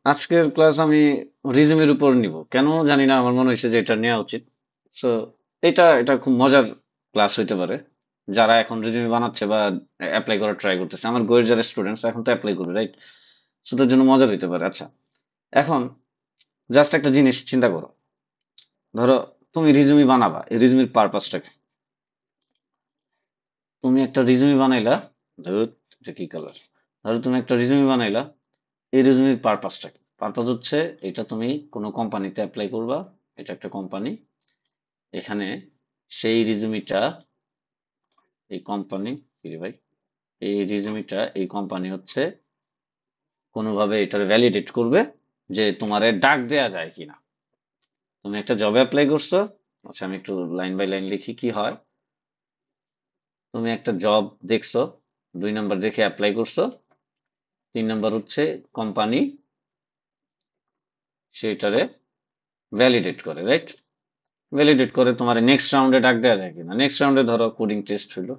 আজকের ক্লাস আমি রিজুমের উপর নিব, কেন জানি না, আমার মনে হয়েছে যে এটা নেওয়া উচিত। সো এটা খুব মজার ক্লাস হইতে পারে। যারা এখন রিজুমে বানাচ্ছে বা অ্যাপ্লাই করার ট্রাই করতেছে, আমার গোয়ের যারা স্টুডেন্টস এখন তো অ্যাপ্লাই করবে, রাইট? সো তার জন্য মজার হইতে পারে। আচ্ছা, এখন জাস্ট একটা জিনিস চিন্তা করো। ধরো তুমি রিজুমি বানাবা, এই রিজুমির পারপাসটা কি? তুমি একটা রিজুমি বানাইলা, ধরো এটা কি কালার, ধরো তুমি একটা রিজুমি বানাইলা, এই রেজুমের পারপাসটা কি? পারপাস হচ্ছে এটা তুমি কোনো কোম্পানিতে অ্যাপ্লাই করবা। এটা একটা কোম্পানি, এখানে সেই রিজুমিটা এই কোম্পানি, কি রে ভাই, এই রিজুমিটা এই কোম্পানি হচ্ছে কোনোভাবে এটার ভ্যালিডেট করবে যে তোমারে ডাক দেয়া যায় কিনা। তুমি একটা জবে অ্যাপ্লাই করছো। আচ্ছা, আমি একটু লাইন বাই লাইন লিখি কি হয়। তুমি একটা জব দেখছো, 2 নম্বর দেখে অ্যাপ্লাই করছো, 3 নম্বর হচ্ছে কোম্পানি সেটারে ভ্যালিডেট করে, রাইট? ভ্যালিডেট করে তোমার নেক্সট রাউন্ডে ডাক দেওয়া যায় কিনা। নেক্সট রাউন্ডে ধরো কোডিং টেস্ট হইলো,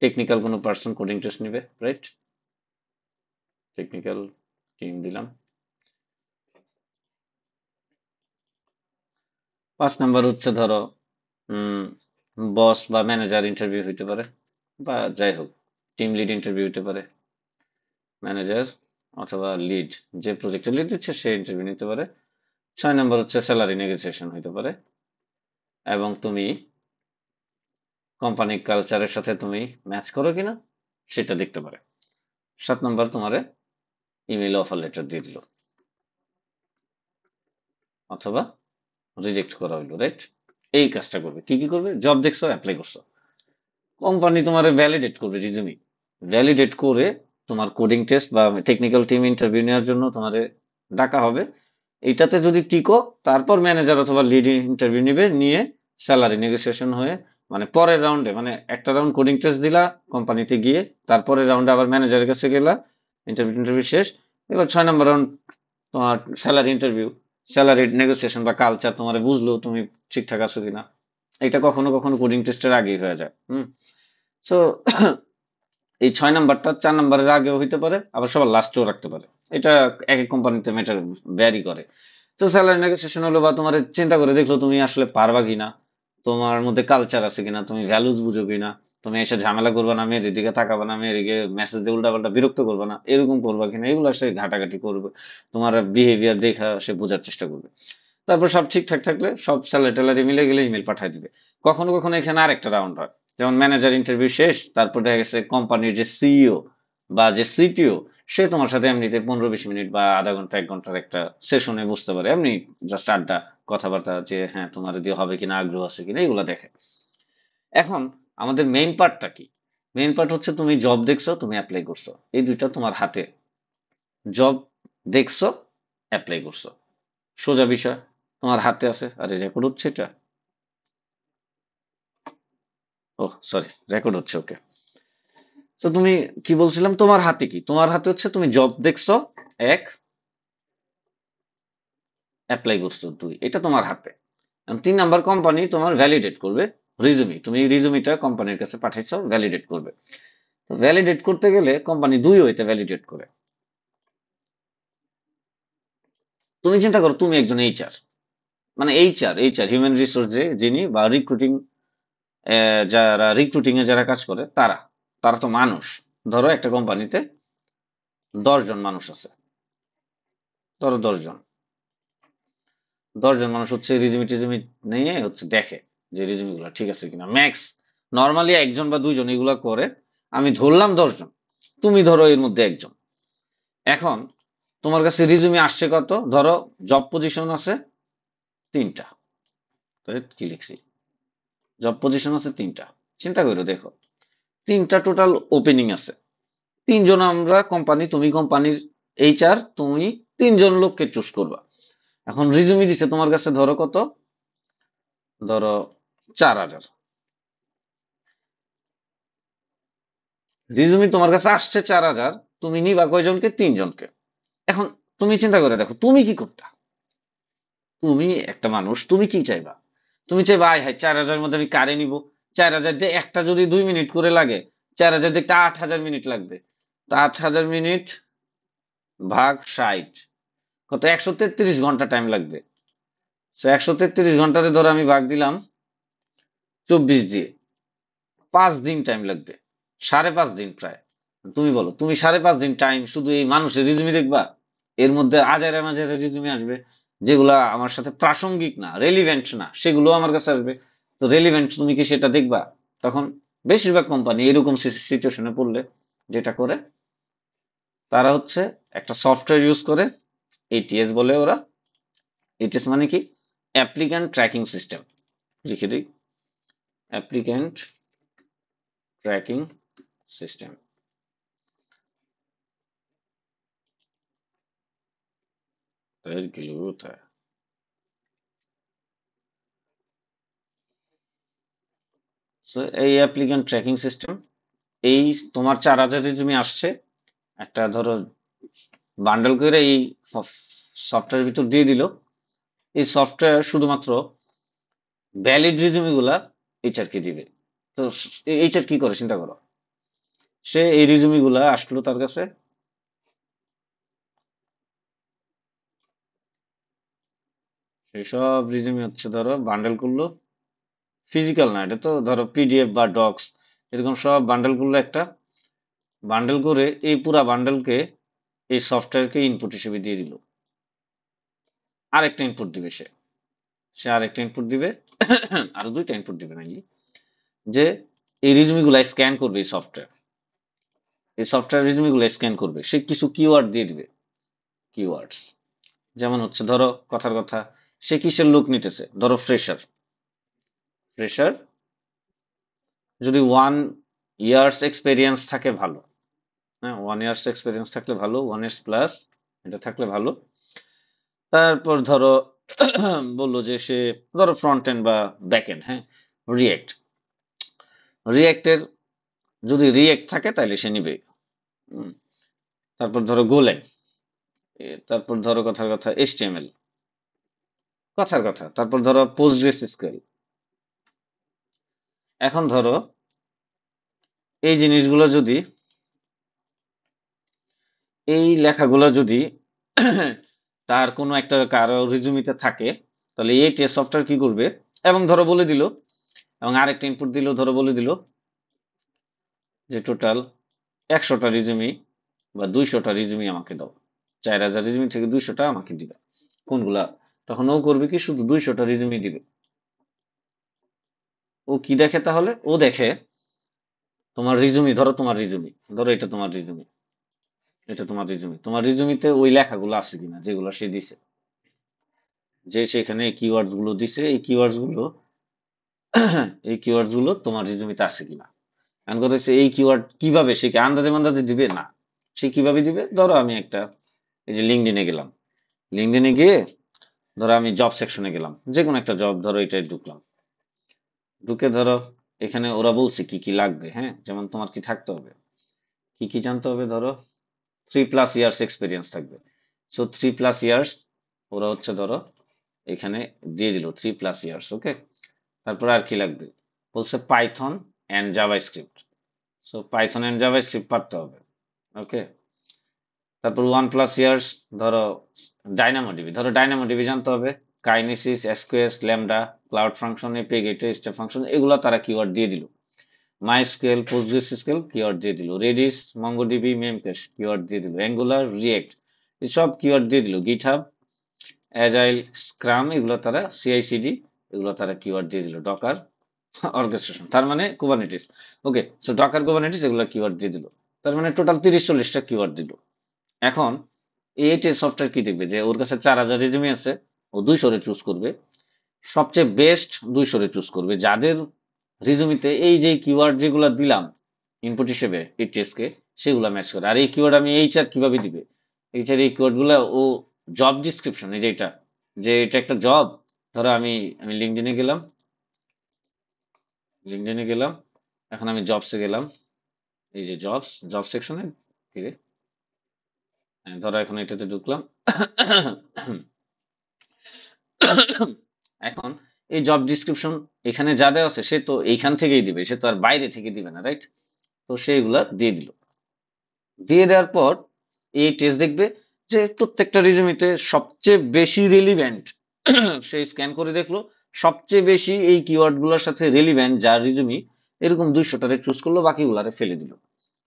টেকনিক্যাল কোনো পার্সন কোডিং টেস্ট নিবে, রাইট? টেকনিক্যাল টিম দিলাম। 5 নাম্বার হচ্ছে ধরো বস বা ম্যানেজার ইন্টারভিউ হইতে পারে, বা যাই হোক টিম লিড ইন্টারভিউ হইতে পারে। ম্যানেজার অথবা লিড, যে প্রজেক্টের লিড দিচ্ছে সে ইন্টারভিউ নিতে পারে। 6 নাম্বার হচ্ছে স্যালারি নেগোসিয়েশন হইতে পারে, এবং তুমি কোম্পানি কালচারের সাথে তুমি ম্যাচ করো কিনা সেটা দেখতে পারে। 7 নাম্বার তোমারে ইমেল অফার লেটার দিয়ে দিল, অথবা রিজেক্ট করা হইলো, রাইট? এই কাজটা করবে। কি কি করবে? জব দেখছো, অ্যাপ্লাই করছো, কোম্পানি তোমার ভ্যালিডেট করবে রিজুমি, ভ্যালিডেট করে তোমার কোডিং টেস্ট বা টেকনিক্যাল টিম ইন্টারভিউ নেওয়ার জন্য তোমার ডাকা হবে। এইটাতে যদি টিকো, তারপর ম্যানেজার অথবা লিড ইন্টারভিউ নিবে, নিয়ে স্যালারি নেগোসিয়েশন হয়ে, মানে পরের রাউন্ডে, মানে একটা রাউন্ড কোডিং টেস্ট দিলা কোম্পানিতে গিয়ে, তারপরের রাউন্ডে আবার ম্যানেজারের কাছে গেলা, ইন্টারভিউ ইন্টারভিউ শেষ। এবার 6 নম্বর রাউন্ড তোমার স্যালারি ইন্টারভিউ, স্যালারি নেগোসিয়েশন বা কালচার তোমার বুঝলো তুমি ঠিকঠাক আছো কিনা। এটা কখনো কখনো কোডিং টেস্টের আগেই হয়ে যায়। সো এই 6 নাম্বারটা 4 নাম্বারের আগেও হইতে পারে, আবার সবার লাস্টেও রাখতে পারে। এটা এক এক কোম্পানিতে ম্যাটার ভ্যারি করে। তো স্যালারি নেগোসিয়েশন হলো, বা তোমার চিন্তা করে দেখলো তুমি আসলে পারবা কিনা, তোমার মধ্যে কালচার আছে কিনা, তুমি ভ্যালুজ বুঝো কিনা, তুমি এসে ঝামেলা করবা না, মেয়েদের দিকে তাকাবা না, মেয়েদিকে মেসেজ দিয়ে উল্টাপাল্টা বিরক্ত করবা না, এরকম করবা কিনা, এগুলো সে ঘাটাঘাটি করবে। তোমার বিহেভিয়ার দেখা সে বোঝার চেষ্টা করবে। তারপর সব ঠিকঠাক থাকলে, সব স্যালারি ট্যালারি মিলে গেলে ইমেল পাঠিয়ে দিবে। কখনো কখনো এখানে আরেকটা রাউন্ড হয়, যেমন ম্যানেজার ইন্টারভিউ শেষ, তারপর দেখা গেছে কোম্পানির যে সিইও বা যে সিটিও, সে তোমার সাথে এমনিতে 15-20 মিনিট বা আধা ঘন্টা 1 ঘন্টার একটা সেশনে বুঝতে পারে, এমনি জাস্ট আড্ডা, কথাবার্তা, যে হ্যাঁ তোমার দিয়ে হবে কিনা, আগ্রহ আছে কিনা, এগুলো দেখে। এখন আমাদের মেইন পার্টটা কি? মেইন পার্ট হচ্ছে তুমি জব দেখছো, তুমি অ্যাপ্লাই করছো, এই দুইটা তোমার হাতে। জব দেখছো, অ্যাপ্লাই করছো, সোজা বিষয়, তোমার হাতে আছে। আরে রেকর্ড হচ্ছে এটা? ওহ সরি, রেকর্ড হচ্ছে, ওকে। তো তুমি কি বলছিলাম, তোমার হাতে কি? তোমার হাতে হচ্ছে তুমি জব দেখছো, এক, অ্যাপ্লাই করছো, দুই, এটা তোমার হাতে। 3 নাম্বার কোম্পানি তোমার ভ্যালিডেট করবে রিজুমি, তুমি এই রিজুমিটা কোম্পানির কাছে পাঠাইছো, ভ্যালিডেট করবে। তো ভ্যালিডেট করতে গেলে কোম্পানি দুই ওয়েতে ভ্যালিডেট করে। তুমি চিন্তা করো তুমি একজন এইচআর, মানে এইচআর হিউম্যান রিসোর্স, যিনি বা রিক্রুটিং, যারা রিক্রুটিং এ যারা কাজ করে তারা, তারা তো মানুষ। ধরো একটা কোম্পানিতে 10 জন মানুষ আছে, ধরো 10 জন, 10 জন মানুষ হচ্ছে রিজুমি টিজুমি নিয়ে হচ্ছে দেখে যে রিজুমি গুলা ঠিক আছে কিনা। ম্যাক্স নর্মালি একজন বা দুইজন এগুলা করে। আমি ধরলাম 10 জন, তুমি ধরো এর মধ্যে একজন। এখন তোমার কাছে রিজুমি আসছে কত? ধরো জব পজিশন আছে 3টা, কি লিখছি, জব পজিশন আছে 3টা। চিন্তা করো, দেখো 3টা টোটাল ওপেনিং আছে। 3 জন আমরা কোম্পানি, তুমি কোম্পানির এইচআর, তুমি 3 জন লোককে চুজ করবা। এখন রিজুমি দিছে তোমার কাছে ধরো কত, ধরো 4,000। রিজুমি তোমার কাছে আসছে 4,000, তুমি নিবা কয়জনকে? 3 জনকে। এখন তুমি চিন্তা করে দেখো তুমি কি করতা। তুমি একটা মানুষ, তুমি কি চাইবা? তুমি চাইবা আয় হায় 4,000-এর মধ্যে আমি কারে নিব? 4,000 দিয়ে একটা যদি 2 মিনিট করে লাগে, 4,000 দিয়ে একটা 8,000 মিনিট লাগবে। তা 8,000 মিনিট ভাগ 60, কত? 133 ঘন্টা টাইম লাগবে। 133 ঘন্টারে ধরো আমি ভাগ দিলাম 24 দিয়ে, 5 দিন টাইম লাগবে, 5.5 দিন প্রায়। তুমি বলো, তুমি 5.5 দিন টাইম শুধু এই মানুষের রিজুমি দেখবা? এর মধ্যে আজারে মাজারে রিজুমি আসবে, যেগুলা আমার সাথে প্রাসঙ্গিক না, রেলিভেন্ট না, সেগুলো আমার কাছে আসবে। তো রেলিভেন্ট তুমি কি সেটা দেখবা? তখন বেশিরভাগ কোম্পানি এরকম সিচুয়েশনে পড়লে যেটা করে, তারা হচ্ছে একটা সফটওয়্যার ইউজ করে, এটিএস বলে ওরা। এটিএস মানে কি? Applicant tracking system. লিখে দিই, অ্যাপ্লিক্যান্ট ট্র্যাকিং সিস্টেম। কোথায়? সো এই অ্যাপ্লিক্যান্ট ট্র্যাকিং সিস্টেম, এই তোমার 4,000 রিজুমি আসছে, একটা ধরো বান্ডেল করে এই সফটওয়্যার ভিতর দিয়ে দিল। এই সফটওয়্যার শুধুমাত্র ভ্যালিড রিজুমি গুলা এইচআর কে দিবে। তো এইচআর কি করে চিন্তা করো, সে এই রিজুমি গুলা আসলো তার কাছে, সেই সব রিজুমি হচ্ছে ধরো বান্ডেল করলো, ফিজিক্যাল না, এটা তো ধরো পিডিএফ বা ডক্স, এরকম সব বান্ডেল করলো একটা, বান্ডেল করে এই পুরা বান্ডেলকে এই সফটওয়্যারকে ইনপুট হিসেবে দিয়ে দিল। আরেকটা ইনপুট দিবে সে, আরেকটা ইনপুট দিবে, আরো দুইটা ইনপুট দিবে মেইনলি, যে এই রিজুমি গুলা স্ক্যান করবে এই সফটওয়্যার, এই সফটওয়্যার রিজুমি গুলা স্ক্যান করবে, সে কিছু কিওয়ার্ড দিয়ে দিবে, কিওয়ার্ডস। যেমন হচ্ছে ধরো কথার কথা, সে কিসের লোক নিতেছে, ধরো ফ্রেশার, ফ্রেশার যদি 1 ইয়ার্স এক্সপেরিয়েন্স থাকে ভালো, হ্যাঁ 1 ইয়ার্স এক্সপেরিয়েন্স থাকলে ভালো, 1 ইয়ার্স প্লাস এটা থাকলে ভালো। তারপর ধরো বললো যে সে ধরো ফ্রন্ট এন্ড বা ব্যাক এন্ড, হ্যাঁ রিয়েক্ট, রিয়েক্টের যদি রিয়েক্ট থাকে তাহলে সে নিবে। হুম, তারপর ধরো গোল্যান্ড, তারপর ধরো কথার কথা এইচটিএমএল, কথার কথা, তারপর ধরো পোস্টগ্রেসিএসকিউএল। এখন ধরো এই জিনিসগুলো যদি, এই লেখাগুলো যদি তার কোনো একটা কারো রিজুমিতে থাকে, তাহলে এই টেস্ট সফটওয়্যার কি করবে, এবং ধরো বলে দিল, এবং আরেকটা ইনপুট দিল, ধরো বলে দিল যে টোটাল 100টা রিজুমি বা 200টা রিজুমি আমাকে দাও, 4,000 রিজুমি থেকে 200টা আমাকে দিবে। কোনগুলা? তখন ও করবে কি, শুধু 200টা রিজুমি দিবে। ও কি দেখে তাহলে? ও দেখে তোমার রিজুমি, ধরো তোমার রিজুমি, ধরো এটা তোমার রিজুমি, এটা তোমার রিজুমি, তোমার রিজুমিতে ওই লেখাগুলো আছে কিনা যেগুলো সে দিছে, যে সেখানে কিওয়ার্ডস গুলো দিছে, এই কিওয়ার্ডস গুলো এই কিওয়ার্ডস গুলো তোমার রিজুমিতে আছে কিনা। এখন কথা হচ্ছে এই কিওয়ার্ড কিভাবে, সে কি আন্দাজে মান্দাজে দিবে? না, সে কিভাবে দিবে, ধরো আমি একটা, এই যে লিঙ্কডইনে গেলাম, লিঙ্কডইনে গিয়ে ধরো আমি জব সেকশনে গেলাম, যে কোনো একটা জব ধরো এটাই ঢুকলাম, ঢুকে ধরো এখানে ওরা বলছে কি কি লাগবে, হ্যাঁ যেমন তোমার কি থাকতে হবে, কি কি জানতে হবে, ধরো 3+ ইয়ার্স এক্সপিরিয়েন্স থাকবে। সো 3+ ইয়ার্স ওরা হচ্ছে ধরো এখানে দিয়ে দিল 3+ইয়ার্স, ওকে। তারপর আর কি লাগবে, বলছে Python and JavaScript. So Python and JavaScript পারতে হবে, ওকে। তারপর 1+ইয়ার্স ধরো ডাইনামোডিবি, ধরো ডাইনামোডিবি জানতে হবে, Kinesis, SQS, Lambda, cloud function, API gateway, step function, এগুলো তারা কিওয়ার্ড দিয়ে দিল। মাইস্কুয়েল, পোস্টগ্রেসিএসকিউএল কিওয়ার্ড দিয়ে দিল, রেডিস, মঙ্গোডিবি, মেমকেশ কিওয়ার্ড দিয়ে দিল, অ্যাঙ্গুলার, রিয়েক্ট সব কিওয়ার্ড দিয়ে দিল, গিটহাব, অ্যাজাইল, স্ক্রাম, এগুলো তারা সিআইসিডি, এগুলো তারা কিওয়ার্ড দিয়ে দিল, ডকার অর্কেস্ট্রেশন, তার মানে কুবারনেটিস, ওকে। সো ডকার, কুবারনেটিস এগুলো কিওয়ার্ড দিয়ে দিল, তার মানে টোটাল 30-40টা কিওয়ার্ড দিল। এখন এই টেস্ট সফটওয়্যার কি দেখবে, যে ওর কাছে 4,000 রেজুমি আছে, ও 200 রে চুজ করবে, সবচেয়ে বেস্ট 200 রে চুজ করবে, যাদের রিজুমিতে এই যে কিওয়ার্ড যেগুলো দিলাম ইনপুট হিসেবে এইচএস কে, সেগুলো ম্যাচ করে। আর এই কিওয়ার্ড আমি এইচআর কিভাবে দিবে, এইচআর এই কিওয়ার্ড গুলো ও জব ডিসক্রিপশন, এই যে এটা, যে এটা একটা জব, ধরো আমি আমি লিঙ্কডইনে গেলাম, লিঙ্কডইনে গেলাম, এখন আমি জবসে গেলাম, এই যে জবস, জব সেকশনে, ঠিক আছে, ধরো এখন এটাতে ঢুকলাম। এখন এই জব ডিসক্রিপশন এখানে যা দেওয়া আছে, সে তো এইখান থেকেই দিবে, সে তো আর বাইরে থেকে দিবে না, রাইট? তো সেইগুলা দিয়ে দিল, দিয়ে দেওয়ার পর এই টেস্ট দেখবে যে প্রত্যেকটা রিজুমিতে সবচেয়ে বেশি রিলিভেন্ট সে স্ক্যান করে দেখলো সবচেয়ে বেশি এই কিওয়ার্ড গুলোর সাথে রিলিভেন্ট যার রিজুমি এরকম 200টারে চুজ করলো, বাকিগুলারে ফেলে দিল,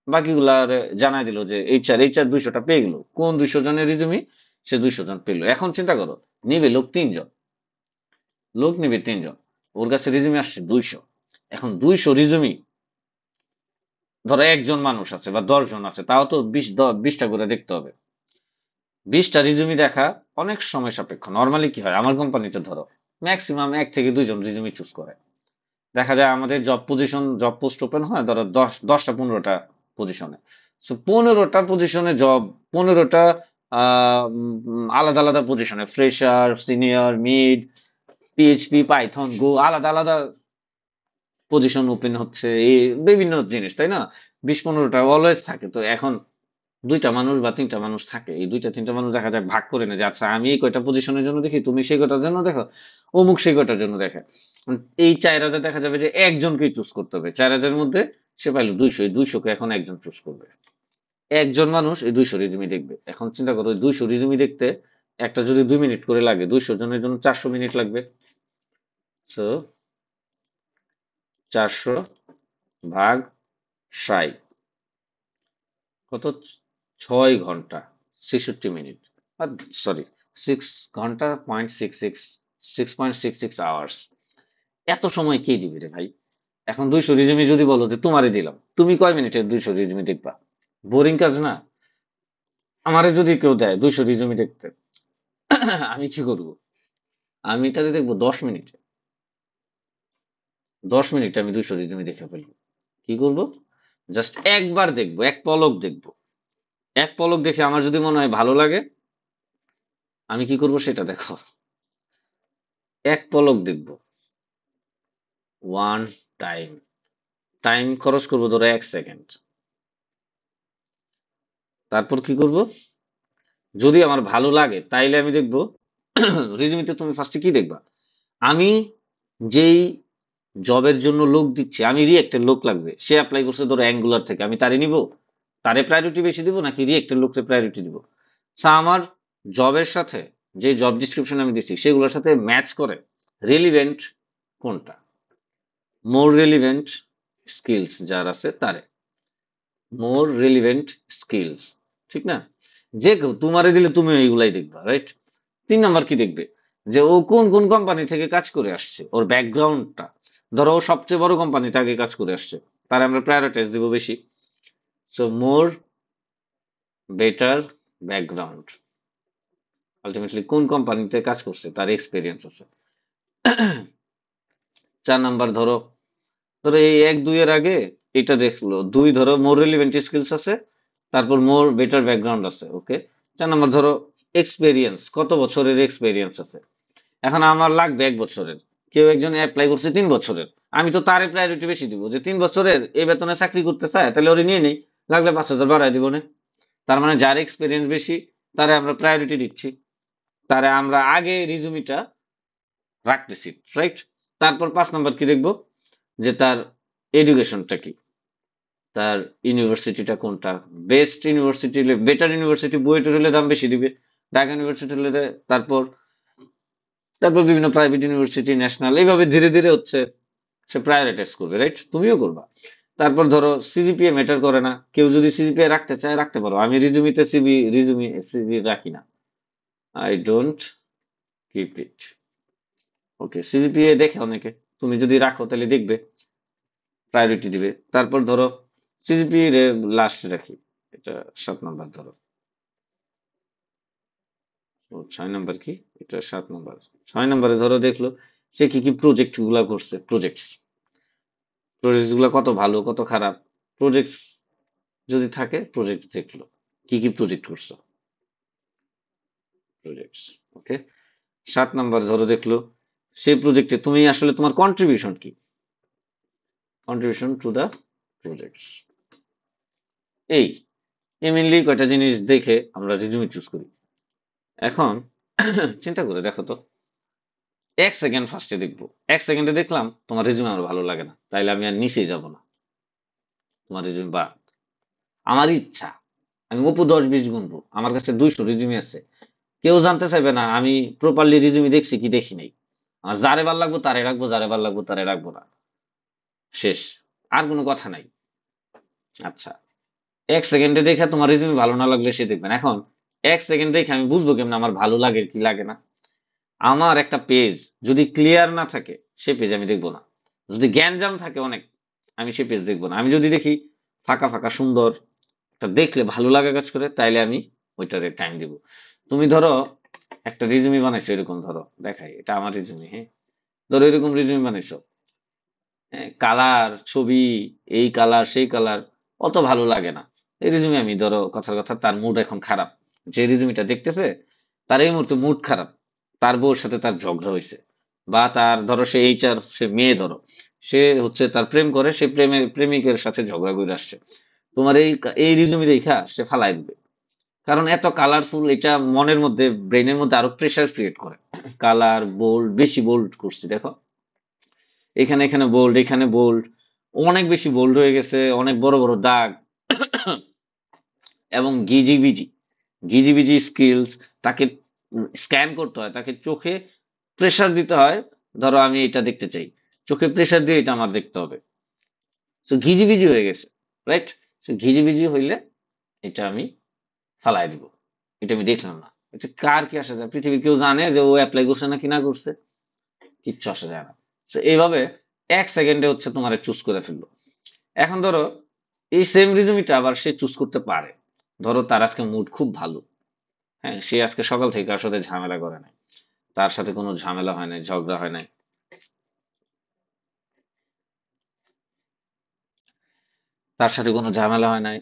বাকিগুলারে জানাই দিল যে এইচআর 200টা পেয়ে গেল। কোন 200 জনের রিজুমি? সে 200 জন পেলো। এখন চিন্তা করো, নিবে লোক 3 জন, লোক নিবে 3 জন, ওর কাছে রিজুমি আসছে 200। এখন 200 রিজুমি, ধরো একজন মানুষ আছে বা 10 জন আছে, তাও তো 20টা করে দেখতে হবে। 20টা রিজুমি দেখা অনেক সময় সাপেক্ষ। নর্মালি কি হয়, আমার কোম্পানিতে ধরো ম্যাক্সিমাম 1 থেকে 2 জন রিজুমি চুজ করে। দেখা যায় আমাদের জব পোস্ট ওপেন হয় ধরো 10টা 15টা পজিশনে। সো 15টা পজিশনে জব, 15টা আলাদা আলাদা পজিশনে, fresher, senior, mid, PHP, Python, Go, আলাদা আলাদা পজিশন ওপেন হচ্ছে, এই বিভিন্ন জিনিস, তাই না? 20-15টা অলওয়েজ থাকে। তো এখন 2টা মানুষ বা 3টা মানুষ থাকে, এই 2টা 3টা মানুষ দেখা যায় ভাগ করে নেয় যে আচ্ছা আমি এই কয়টা পজিশনের জন্য দেখি, তুমি সেই কয়টার জন্য দেখো, অমুক সেই কয়টার জন্য দেখে। এই 4000 দেখা যাবে যে একজনকেই চুজ করতে হবে 4000 মধ্যে। সে পাইলো 200, এই 200কে এখন একজন চুজ করবে। একজন মানুষ এই 200 রিজুমি দেখবে। এখন চিন্তা করো, ওই 200 রিজুমি দেখতে একটা যদি 2 মিনিট করে লাগে, 200 জনের জন্য 400 মিনিট লাগবে। সো 400 ভাগ 60 কত? 6 ঘন্টা 66 মিনিট, সরি 6 ঘন্টা 6.66 আওয়ার্স। এত সময় কে দিবে রে ভাই? এখন 200 রিজুমি যদি বলো যে তোমারে দিলাম, তুমি কয় মিনিটের 200 রিজুমি দেখবা? বোরিং কাজ না? আমারে যদি কেউ দেয় 200 রিজুমি দেখতে, আমি কি করবো? আমি এটাতে দেখবো 10 মিনিটে। 10 মিনিটে আমি 200 রিজুমি দেখে ফেলবো। কি করব? জাস্ট একবার দেখবো, এক পলক দেখবো। এক পলক দেখে আমার যদি মনে হয় ভালো লাগে, আমি কি করব সেটা দেখো। এক পলক দেখবো, ওয়ান টাইম, টাইম খরচ করবো ধরো 1 সেকেন্ড। তারপর কি করব? যদি আমার ভালো লাগে তাইলে আমি দেখবো। রিজুমিতে তুমি ফার্স্টে কি দেখবা? আমি যেই জবের জন্য লোক দিচ্ছি, আমি রিয়েক্টের লোক লাগবে, সে অ্যাপ্লাই করছে ধরো অ্যাঙ্গুলার থেকে, আমি তারে নিব? তারে প্রায়োরিটি বেশি দিব নাকি রিয়েক্টের লোককে প্রায়োরিটি দিব? আমার জবের সাথে যে জব ডিসক্রিপশন আমি দিচ্ছি সেগুলোর সাথে ম্যাচ করে রেলিভেন্ট কোনটা, মোর রেলিভেন্ট স্কিলস যার আছে তারে, মোর রেলিভেন্ট স্কিলস, ঠিক না? যে কেউ তোমারে দিলে তুমি এইগুলাই দেখবা, রাইট? 3 নাম্বার কি দেখবে? যে ও কোন কোন কোম্পানি থেকে কাজ করে আসছে, ওর ব্যাকগ্রাউন্ডটা। ধরো ও সবচেয়ে বড় কোম্পানিতে আগে কাজ করে আসছে, তার আমরা প্রায়োরিটাইজ দিব বেশি। সো মোর বেটার ব্যাকগ্রাউন্ড, আলটিমেটলি কোন কোম্পানিতে কাজ করছে তার এক্সপিরিয়েন্স আছে। 4 নাম্বার ধরো, ধরো এই 1 2 এর আগে এটা দেখলো, 2 ধরো মোর রিলেভেন্ট স্কিলস আছে, তারপর মোর বেটার ব্যাকগ্রাউন্ড আছে, ওকে। 4 নাম্বার ধরো এক্সপেরিয়েন্স, কত বছরের এক্সপেরিয়েন্স আছে। এখন আমার লাগবে 1 বছরের, কেউ একজন অ্যাপ্লাই করছে 3 বছরের, আমি তো তারে প্রায়োরিটি বেশি দিব, যে 3 বছরের এই বেতনে চাকরি করতে চায় তাহলে ওরে নিয়ে নেই, লাগলে 5,000 বাড়ায় দিব না। তার মানে যার এক্সপিরিয়েন্স বেশি তারে আমরা প্রায়োরিটি দিচ্ছি, তারে আমরা আগে রিজুমিটা রাখতেছি, রাইট? তারপর 5 নাম্বার কি দেখবো? যে তার এডুকেশনটা কি, তার ইউনিভার্সিটিটা কোনটা, বেস্ট ইউনিভার্সিটি, বেটার ইউনিভার্সিটি, বুয়েটের হলে দাম বেশি দিবে, ঢাকা ইউনিভার্সিটি হলে তারপর তারপর বিভিন্ন প্রাইভেট ইউনিভার্সিটি, ন্যাশনাল, এইভাবে ধীরে ধীরে হচ্ছে সে প্রায়োরিটাইজ করবে, রাইট? তুমিও করবা। তারপর ধরো সিজিপিএ ম্যাটার করে না, কেউ যদি সিজিপিএ রাখতে চায় রাখতে পারো, আমি রিজুমিতে সিজি রাখি না, I don't keep it. Okay, CGPA দেখে অনেকে, তুমি যদি রাখো তাহলে দেখবে, প্রায়োরিটি দিবে। তারপর ধরো সিজিপিএ রে লাস্টে রাখি, এটা 7 নাম্বার ধরো। ও 6 নাম্বার কি, এটা 7 নাম্বার। 6 নাম্বারে ধরো দেখলো সে কি কি প্রজেক্ট গুলা করছে, প্রজেক্টস, প্রজেক্ট গুলা কত ভালো কত খারাপ, প্রজেক্টস যদি থাকে প্রজেক্ট দেখলো কি কি প্রজেক্ট করছো, প্রজেক্টস, ওকে। 7 নাম্বার ধরো দেখলো সেই প্রজেক্টে তুমি আসলে তোমার কন্ট্রিবিউশন কি, কন্ট্রিবিউশন টু দা প্রজেক্টস। এই মেইনলি কয়টা জিনিস দেখে আমরা রিজুমি চুজ করি। এখন চিন্তা করে দেখো তো, 1 সেকেন্ড ফার্স্টে দেখবো, 1 সেকেন্ডে দেখলাম তোমার রিজুমি আমার ভালো লাগে না, তাইলে আমি আর নিচেই যাব না, তোমার রিজুমি বাদ। আমার ইচ্ছা, আমি অপু 10-20 গুনবো, আমার কাছে 200 রিজিউমি আছে, কেউ জানতে চাইবে না আমি প্রপারলি রিজিউমি দেখছি কি দেখি নাই। আর যারে ভাল লাগবো তারে রাখবো, যারে ভাল লাগবো তারে রাখবো না, শেষ, আর কোনো কথা নাই। আচ্ছা, 1 সেকেন্ডে দেখে তোমার রিজিউমি ভালো না লাগলে সে দেখবেন। এখন 1 সেকেন্ড দেখে আমি বুঝবো কেমন আমার ভালো লাগে কি লাগে না? আমার একটা পেজ যদি ক্লিয়ার না থাকে সে পেজ আমি দেখবো না। যদি গ্যাঞ্জাম থাকে অনেক, আমি সে পেজ দেখবো না। আমি যদি দেখি ফাঁকা ফাঁকা সুন্দর, এটা দেখলে ভালো লাগা কাজ করে, তাইলে আমি ওইটারে টাইম দিব। তুমি ধরো একটা রিজুমি বানাইছো, এরকম ধরো দেখাই, এটা আমার রিজুমি, হ্যাঁ, ধরো এরকম রিজুমি বানাইছো, হ্যাঁ, কালার ছবি, এই কালার সেই কালার, অত ভালো লাগে না। এই রিজুমি আমি ধরো কথার কথা, তার মুড এখন খারাপ, যে রিজুমিটা দেখতেছে তার এই মুহূর্তে মুড খারাপ, তার বউর সাথে তার ঝগড়া হয়েছে, বা তার ধরো সে এইচআর, সে মেয়ে ধরো, সে হচ্ছে তার প্রেম করে, সে প্রেমিকের সাথে ঝগড়া করে আসছে, তোমার এই রিজুমি দেখা সে ফালাই দিবে। কারণ এত কালারফুল, এটা মনের মধ্যে ব্রেনের মধ্যে আরো প্রেসার ক্রিয়েট করে। কালার বোল্ড, বেশি বোল্ড করছি দেখো, এখানে এখানে বোল্ড, এখানে বোল্ড, অনেক বেশি বোল্ড হয়ে গেছে, অনেক বড় বড় দাগ, এবং গিজিবিজি, গিজিবিজি স্কিলস, তাকে স্ক্যান করতে হয়, তাকে চোখে প্রেসার দিতে হয়। ধরো আমি এটা দেখতে চাই, চোখে প্রেসার দিয়ে এটা আমার দেখতে হবে। তো ঘিজিবিজি হয়ে গেছে, রাইট? তো ঘিজিবিজি হইলে এটা আমি ফালাই দিব, এটা আমি দেখলাম না। এটা কার কি আসা যায়, পৃথিবীর কেউ জানে যে ও অ্যাপ্লাই করছে না কি না করছে? কিচ্ছু আসা যায় না। তো এইভাবে 1 সেকেন্ডে হচ্ছে তোমার চুজ করে ফেললো। এখন ধরো এই সেম রিজুমিটা আবার সে চুজ করতে পারে। ধরো তার আজকে মুড খুব ভালো, হ্যাঁ, সে আজকে সকাল থেকে কার সাথে ঝামেলা করে নাই, তার সাথে কোনো ঝামেলা হয় নাই, ঝগড়া হয় নাই, তার সাথে কোনো ঝামেলা হয় নাই,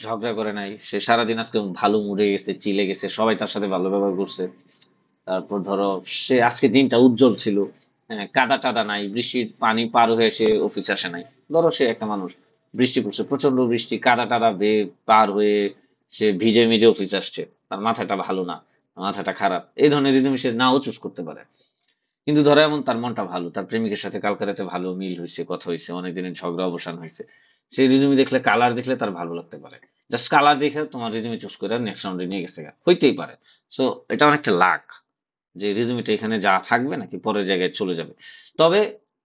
ঝগড়া করে নাই, সে সারাদিন আজকে ভালো মুডে গেছে, চিলে গেছে, সবাই তার সাথে ভালো ব্যবহার করছে। তারপর ধরো সে আজকে দিনটা উজ্জ্বল ছিল, হ্যাঁ, কাদা টাদা নাই, বৃষ্টির পানি পার হয়ে সে অফিস আসে নাই। ধরো সে একটা মানুষ, বৃষ্টি পড়ছে, প্রচন্ড বৃষ্টি, কাদা টাদা পার হয়ে সে ভিজে ভিজে অফিস আসছে, তার মাথাটা ভালো না, মাথাটা খারাপ, এই ধরনের রিজুমি সে নাও চুজ করতে পারে। কিন্তু ধরো এমন তার মনটা ভালো, তার প্রেমিকের সাথে কালকে রাতে ভালো মিল হয়েছে, কথা হয়েছে, অনেকদিনের ঝগড়া অবসান হয়েছে, সেই রিজুমি দেখলে, কালার দেখলে তার ভালো লাগতে পারে, জাস্ট কালার দেখে তোমার রিজুমি চুজ করে নেক্সট রাউন্ডে নিয়ে গেছে গা। হইতেই পারে। সো এটা অনেকটা লাক, যে রিজুমিটা এখানে যা থাকবে নাকি পরের জায়গায় চলে যাবে। তবে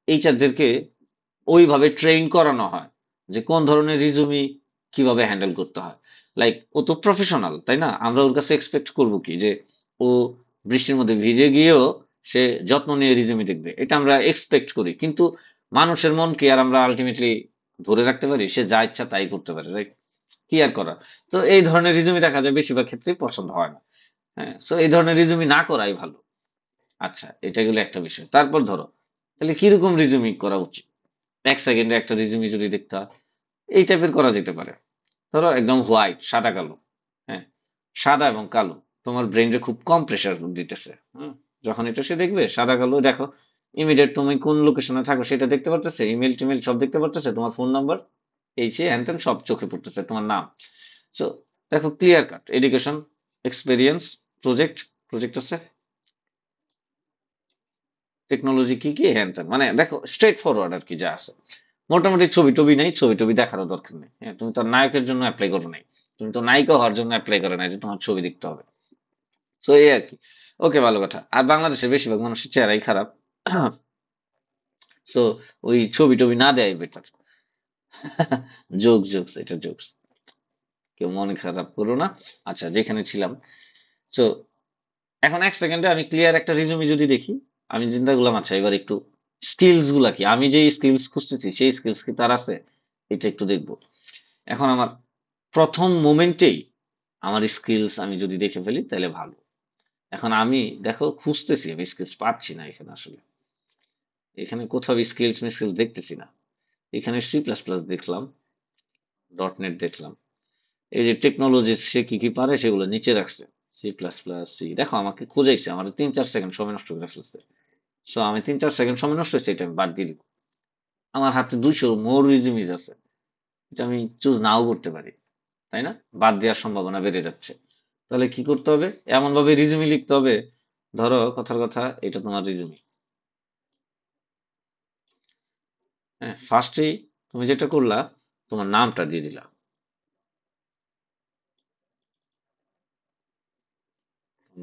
এইচআরদেরকে ওইভাবে ট্রেন করানো হয় যে কোন ধরনের রিজুমি কিভাবে হ্যান্ডেল করতে হয়। লাইক ও তো প্রফেশনাল, তাই না? আমরা ওর কাছে এক্সপেক্ট করবো কি যে ও বৃষ্টির মধ্যে ভিজে গিয়েও সে যত্ন নিয়ে রিজুমি দেখবে, এটা আমরা এক্সপেক্ট করি। কিন্তু মানুষের মন কি আর আমরা আলটিমেটলি ধরে রাখতে পারি? সে যা ইচ্ছা তাই করতে পারে, রাইট? কি আর করা। তো এই ধরনের রিজুমি দেখা যায় বেশিরভাগ ক্ষেত্রেই পছন্দ হয় না। হ্যাঁ, সো এই ধরনের রিজুমি না করাই ভালো। আচ্ছা, এটা গেলো একটা বিষয়। তারপর ধরো তাহলে কিরকম রিজুমি করা উচিত? 1 সেকেন্ডে একটা রিজুমি যদি দেখতে হয়, এই টাইপের করা যেতে পারে। ধরো একদম হোয়াইট, সাদা কালো, হ্যাঁ, সাদা এবং কালো, তোমার ব্রেনরে খুব কম প্রেসার দিতেছে। হুম, যখন এটা সে দেখবে সাদা কালো, দেখো ইমিডিয়েট তুমি কোন লোকেশনে থাকো সেটা দেখতে পারতেছে, ইমেল টিমেল সব দেখতে পারতেছে, তোমার ফোন নাম্বার, এই সে হ্যান ত্যান সব চোখে পড়তেছে, তোমার নাম। সো দেখো clear cut education, experience, project, project আছে, টেকনোলজি কি কি হ্যান ত্যান, মানে দেখো স্ট্রেট ফরওয়ার্ড আর কি যা আছে। মোটামুটি ছবি টবি নাই, ছবি টবি দেখারও দরকার নেই। হ্যাঁ, তুমি তো আর নায়কের জন্য অ্যাপ্লাই করো নাই, তুমি তো নায়িকা হওয়ার জন্য অ্যাপ্লাই করে নাই যে তোমার ছবি দেখতে হবে। তো এই আর কি। ওকে, ভালো কথা। আর বাংলাদেশের বেশিরভাগ মানুষের চেহারাই খারাপ, সো ওই ছবি টবি না দেয় বেটার। জোকস জোকস, এটা জোকস, কেউ মনে খারাপ করো না। আচ্ছা, যেখানে ছিলাম, সো এখন 1 সেকেন্ডে আমি ক্লিয়ার একটা রিজুমি যদি দেখি, আমি চিন্তা করলাম আচ্ছা এবার একটু স্কিলস গুলা কি, আমি যে স্কিলস খুঁজতেছি সেই স্কিলস কি তার আছে, এটা একটু দেখবো। এখন আমার প্রথম মোমেন্টেই আমার স্কিলস আমি যদি দেখে ফেলি তাহলে ভালো। এখন আমি দেখো খুঁজতেছি, আমি স্কিলস পাচ্ছি না এখানে আসলে, এখানে কোথাও স্কিলস মিস্কিলস দেখতেছি না। এখানে সি প্লাস প্লাস দেখলাম, ডট নেট দেখলাম, এই যে টেকনোলজি সে কি কি পারে সেগুলো নিচে রাখছে, সি প্লাস প্লাস সি, দেখো আমাকে খুঁজাইছে, আমার 3-4 সেকেন্ড সময় নষ্ট করে ফেলছে। সো আমি 3-4 সেকেন্ড সময় নষ্ট হয়েছে, এটা আমি বাদ দিয়ে দিব। আমার হাতে 200 মোর রিজিউমিজ আছে, এটা আমি চুজ নাও করতে পারি, তাই না? বাদ দেওয়ার সম্ভাবনা বেড়ে যাচ্ছে। তাহলে কি করতে হবে? এমন ভাবে রিজুমি লিখতে হবে, ধরো কথার কথা এটা তোমার রিজুমি, হ্যাঁ, ফার্স্টেই তুমি যেটা করলা, তোমার নামটা দিয়ে দিলা,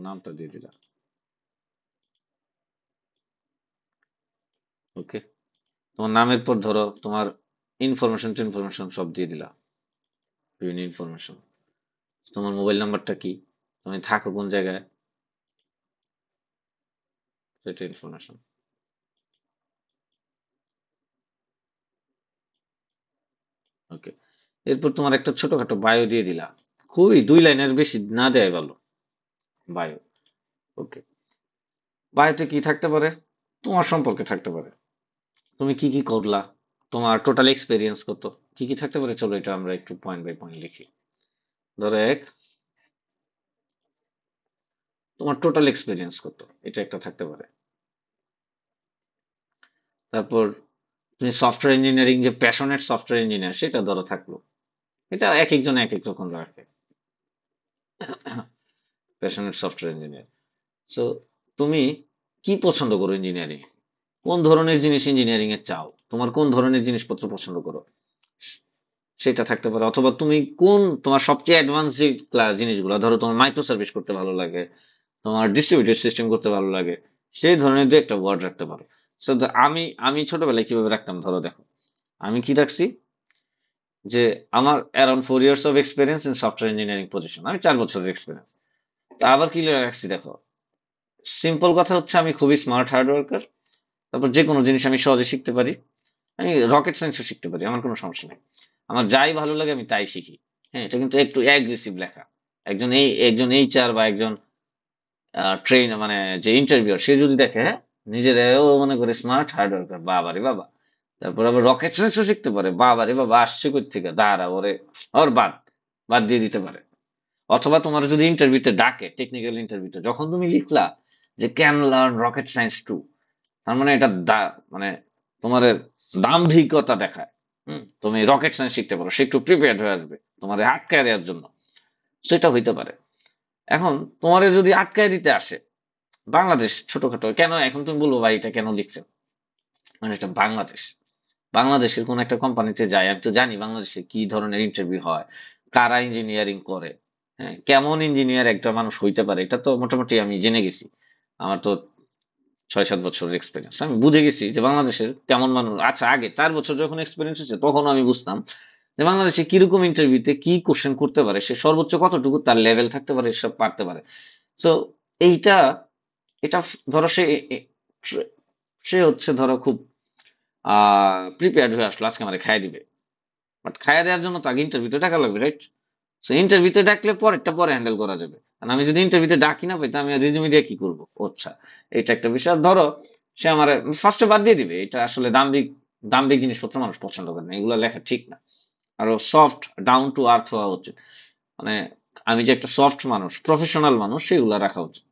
নামটা দিয়ে দিলাম। ওকে, তোমার নামের পর ধরো তোমার ইনফরমেশন সব দিয়ে দিলাম, বিভিন্ন ইনফরমেশন। তোমার মোবাইল নাম্বারটা কি, তুমি থাকো কোন জায়গায়, সেটা ইনফরমেশন। ওকে, এরপর তোমার একটা ছোটখাটো বায়ো দিয়ে দিলা, খুবই 2 লাইনের বেশি না দেয় ভালো, বায়ো। ওকে, বায়োতে কি থাকতে পারে, তোমার সম্পর্কে থাকতে পারে, তুমি কি কি করলা, তোমার টোটাল এক্সপেরিয়েন্স কত, কি কি থাকতে পারে। চলো এটা আমরা একটু পয়েন্ট বাই পয়েন্ট লিখি। ধরো এক, তোমার টোটাল এক্সপেরিয়েন্স কত, এটা একটা থাকতে পারে। তারপর তুমি সফটওয়্যার ইঞ্জিনিয়ারিং যে প্যাশনেট সফটওয়্যার ইঞ্জিনিয়ার সেটা ধরো থাকলো। এটা এক একজন এক এক রকম রাখে, প্যাশনেট সফটওয়্যার ইঞ্জিনিয়ার। সো তুমি কি পছন্দ করো ইঞ্জিনিয়ারিং, কোন ধরনের জিনিস ইঞ্জিনিয়ারিং এ চাও, তোমার কোন ধরনের জিনিসপত্র পছন্দ করো, সেটা থাকতে পারে। অথবা তুমি কোন, তোমার সবচেয়ে অ্যাডভান্স যে জিনিসগুলো, ধরো তোমার মাইক্রো সার্ভিস করতে ভালো লাগে, তোমার ডিস্ট্রিবিউটেড সিস্টেম করতে ভালো লাগে, সেই ধরনের দু একটা ওয়ার্ড রাখতে পারো। সো আমি আমি ছোটবেলায় কিভাবে রাখতাম, ধরো দেখো আমি কি রাখছি, যে আমার around 4 years of experience in software engineering position, আমি 4 বছরের এক্সপিরিয়েন্স। তা আবার কি রাখছি দেখো, সিম্পল কথা হচ্ছে আমি খুবই স্মার্ট হার্ড ওয়ার্কার, তারপর যে কোনো জিনিস আমি সহজে শিখতে পারি, আমি রকেট সায়েন্সও শিখতে পারি, আমার কোনো সমস্যা নেই, আমার যাই ভালো লাগে আমি তাই শিখি। হ্যাঁ, এটা কিন্তু একটু অ্যাগ্রেসিভ লেখা। একজন এইচআর বা একজন ট্রেন মানে যে ইন্টারভিউর, সে যদি দেখে হ্যাঁ নিজের ও মনে করে স্মার্ট হার্ড ওয়ার্কার, বাবা রে বাবা, তারপর আবার রকেট সায়েন্সও শিখতে পারে, বাবা রে বাবা, আসছে কই থেকে, দাঁড়া ওরে, ওর বাদ বাদ দিয়ে দিতে পারে। অথবা তোমার যদি ইন্টারভিউতে ডাকে, টেকনিক্যাল ইন্টারভিউতে যখন তুমি লিখলা যে can learn rocket science too, তার মানে এটা মানে তোমার দাম্ভিকতা দেখায়। তুমি রকেট সায়েন্স শিখতে পারো, সে একটু প্রিপেয়ার্ড হয়ে আসবে তোমার আটকায় দেওয়ার জন্য, সেটা হইতে পারে। এখন তোমার যদি আটকায় দিতে আসে, বাংলাদেশ ছোটখাটো কেন, এখন তুমি বলবো ভাই এটা কেন লিখছেন, মানে এটা বাংলাদেশ, বাংলাদেশের কোন একটা কোম্পানিতে যায়, আমি তো জানি বাংলাদেশে কি ধরনের ইন্টারভিউ হয়, কারা ইঞ্জিনিয়ারিং করে, হ্যাঁ কেমন ইঞ্জিনিয়ার একটা মানুষ হইতে পারে, এটা তো মোটামুটি আমি জেনে গেছি। আমার তো 6-7 বছরের এক্সপিরিয়েন্স, আমি বুঝে গেছি যে বাংলাদেশের কেমন মানুষ। আচ্ছা, আগে 4 বছর যখন এক্সপিরিয়েন্স হচ্ছে তখন আমি বুঝতাম যে বাংলাদেশে কিরকম ইন্টারভিউতে কি কোশ্চেন করতে পারে, সে সর্বোচ্চ কতটুকু তার লেভেল থাকতে পারে, সব পারতে পারে। তো এইটা, এটা ধরো সে সে হচ্ছে ধরো খুব প্রিপেয়ার্ড হয়ে আসলো, আজকে আমার খাইয়ে দিবে, বাট খাইয়ে দেওয়ার জন্য তো আগে ইন্টারভিউতে টাকা লাগবে, রাইট? সো ইন্টারভিউতে ডাকলে পরেরটা পরে হ্যান্ডেল করা যাবে। আর আমি যদি ইন্টারভিউতে ডাকি না পাই, তা আমি রিজুমি দিয়ে কি করবো? ও আচ্ছা, এটা একটা বিষয়। আর ধরো সে আমার ফার্স্টে বাদ দিয়ে দিবে, এটা আসলে দাম্ভিক, দাম্ভিক জিনিসপত্র মানুষ পছন্দ করে না, এগুলো লেখা ঠিক না। আরো সফট, ডাউন টু আর্থ হওয়া উচিত, মানে আমি যে একটা সফট মানুষ, প্রফেশনাল মানুষ, সেগুলো রাখা উচিত।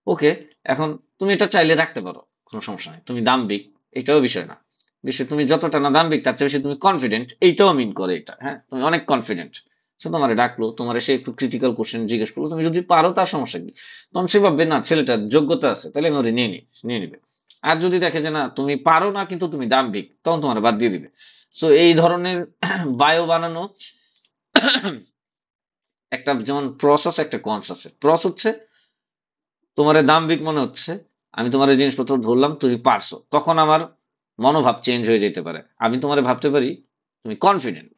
ওকে, এখন তুমি এটা চাইলে রাখতে পারো, কোনো সমস্যা নেই। তুমি দাম্ভিক, এটাও বিষয় না। বিষয় তুমি যতটা না দাম্ভিক তার চেয়ে বেশি তুমি কনফিডেন্ট, এইটাও মিন করে এটা। হ্যাঁ, তুমি অনেক কনফিডেন্ট। সে তোমারে ডাকলো, তোমার এসে একটু ক্রিটিক্যাল কোশ্চেন জিজ্ঞেস করলো, তুমি যদি পারো তার সমস্যা কি, তখন সে ভাববে না ছেলেটার যোগ্যতা আছে, তাহলে আমি ওরে নিয়ে নিবে। আর যদি দেখে যে না তুমি পারো না কিন্তু তুমি দাম্ভিক, তখন তোমার বাদ দিয়ে দিবে। সো এই ধরনের বায়ো বানানো একটা যেমন প্রস আছে, একটা কনস আছে। প্রস হচ্ছে তোমার দাম্ভিক মনে হচ্ছে, আমি তোমার এই জিনিসপত্র ধরলাম, তুমি পারছো, তখন আমার মনোভাব চেঞ্জ হয়ে যেতে পারে, আমি তোমার ভাবতে পারি তুমি কনফিডেন্ট।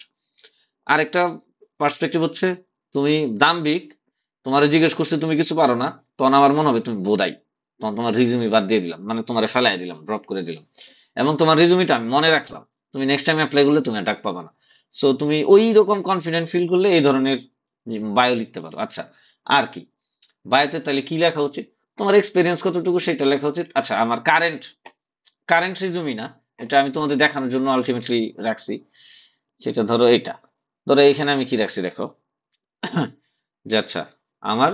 আরেকটা পার্সপেক্টিভ হচ্ছে তুমি দাম্ভিক, তোমার জিজ্ঞেস করছে তুমি কিছু পারো না, তখন আমার মনে হবে তুমি বোধাই, তখন তোমার রিজুমি বাদ দিয়ে দিলাম, মানে তোমার ফেলাই দিলাম, ড্রপ করে দিলাম, এবং তোমার রিজুমিটা আমি মনে রাখলাম, তুমি নেক্সট টাইম অ্যাপ্লাই করলে তুমি ডাক পাবা না। সো তুমি ওই রকম কনফিডেন্ট ফিল করলে এই ধরনের বায়ো লিখতে পারো। আচ্ছা, আর কি বায়োতে তাহলে কি লেখা উচিত, তোমার এক্সপিরিয়েন্স কতটুকু সেটা লেখা উচিত। আচ্ছা, আমার কারেন্ট কারেন্ট রিজুমি না, এটা আমি তোমাদের দেখানোর জন্য আলটিমেটলি রাখছি। সেটা ধরো এটা, ধরো এখানে আমি কি রাখছি দেখো, যে আচ্ছা আমার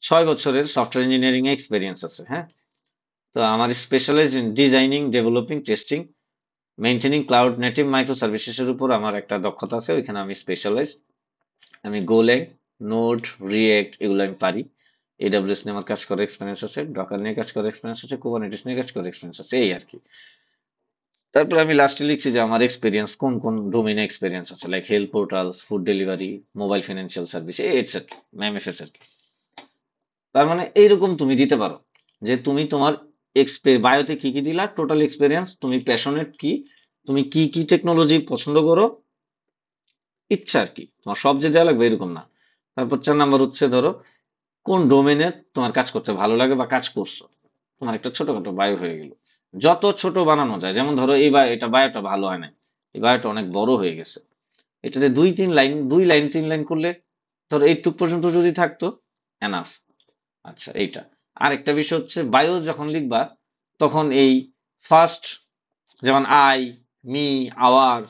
6 বছরের সফটওয়্যার ইঞ্জিনিয়ারিং এক্সপিরিয়েন্স আছে। হ্যাঁ, তো আমার specialise in designing, developing, testing, maintaining cloud native micro সার্ভিসেসের উপর আমার একটা দক্ষতা আছে, ওইখানে আমি স্পেশালাইজ। আমি গোল্যাং, নোড, রিয়েক্ট এগুলো আমি পারি। এডব্লিউএস নিয়ে আমার কাজ করার এক্সপিরিয়েন্স আছে, ডকার নিয়ে কাজ করার এক্সপিরিয়েন্স আছে, কুবারনেটিস নিয়ে কাজ করার এক্সপিরিয়েন্স আছে, এই আর কি। তারপর আমি লাস্টে লিখছি যে আমার এক্সপিরিয়েন্স কোন কোন ডোমেইনে এক্সপিরিয়েন্স আছে, like health portals, food delivery, mobile financial service, etcetera, MFS আর কি। তার মানে এইরকম তুমি দিতে পারো যে তুমি তোমার বায়োতে কি কি দিলা, টোটাল এক্সপেরিয়েন্স, তুমি প্যাশনেট কি, তুমি কি কি টেকনোলজি পছন্দ করো, ইচ্ছা আর কি, তোমার সব যে দেওয়া লাগবে এরকম না। তারপর 4 নাম্বার হচ্ছে ধরো কোন ডোমেনে তোমার কাজ করতে ভালো লাগে বা কাজ করছো, তোমার একটা ছোটখাটো বায়ো হয়ে গেল। যত ছোট বানানো যায়, যেমন ধরো এই এটা বায়োটা ভালো হয় না, এই বায়োটা অনেক বড় হয়ে গেছে, এটাতে 2-3 লাইন, 2 লাইন 3 লাইন করলে ধরো এইটুক পর্যন্ত যদি থাকতো, এনাফ। আচ্ছা এইটা। আরেকটা বিষয় হচ্ছে বায়ো যখন লিখবা তখন এই ফার্স্ট, যেমন আই, মি, আওয়ার,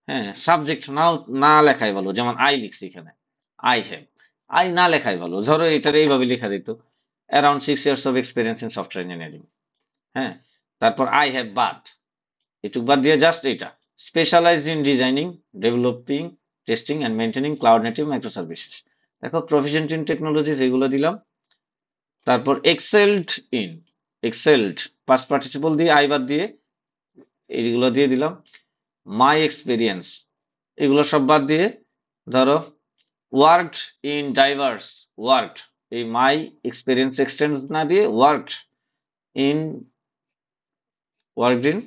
হ্যাঁ, সাবজেক্ট নাও না লেখাই ভালো, যেমন আই লিখছি এখানে, আই হ্যাভ, আই না লেখাই ভালো, ধরো এটার এইভাবে লেখা দিত around 6 years of experience in software engineering, হ্যাঁ। তারপর আই হ্যাভ বাট, এটুক বাদ দিয়ে জাস্ট এটা, specialized in designing, developing, testing and maintaining cloud native micro services. দেখো প্রফিশিয়েন্ট ইন টেকনোলজিস এগুলো দিলাম। তারপর excelled in, excelled past participle দিয়ে আই বাদ দিয়ে এইগুলো দিয়ে দিলাম। মাই এক্সপিরিয়েন্স এগুলো সব বাদ দিয়ে ধরো ওয়ার্কড ইন ডাইভার্স, ওয়ার্কড, এই মাই এক্সপিরিয়েন্স এক্সটেন্ড না দিয়ে worked in, worked in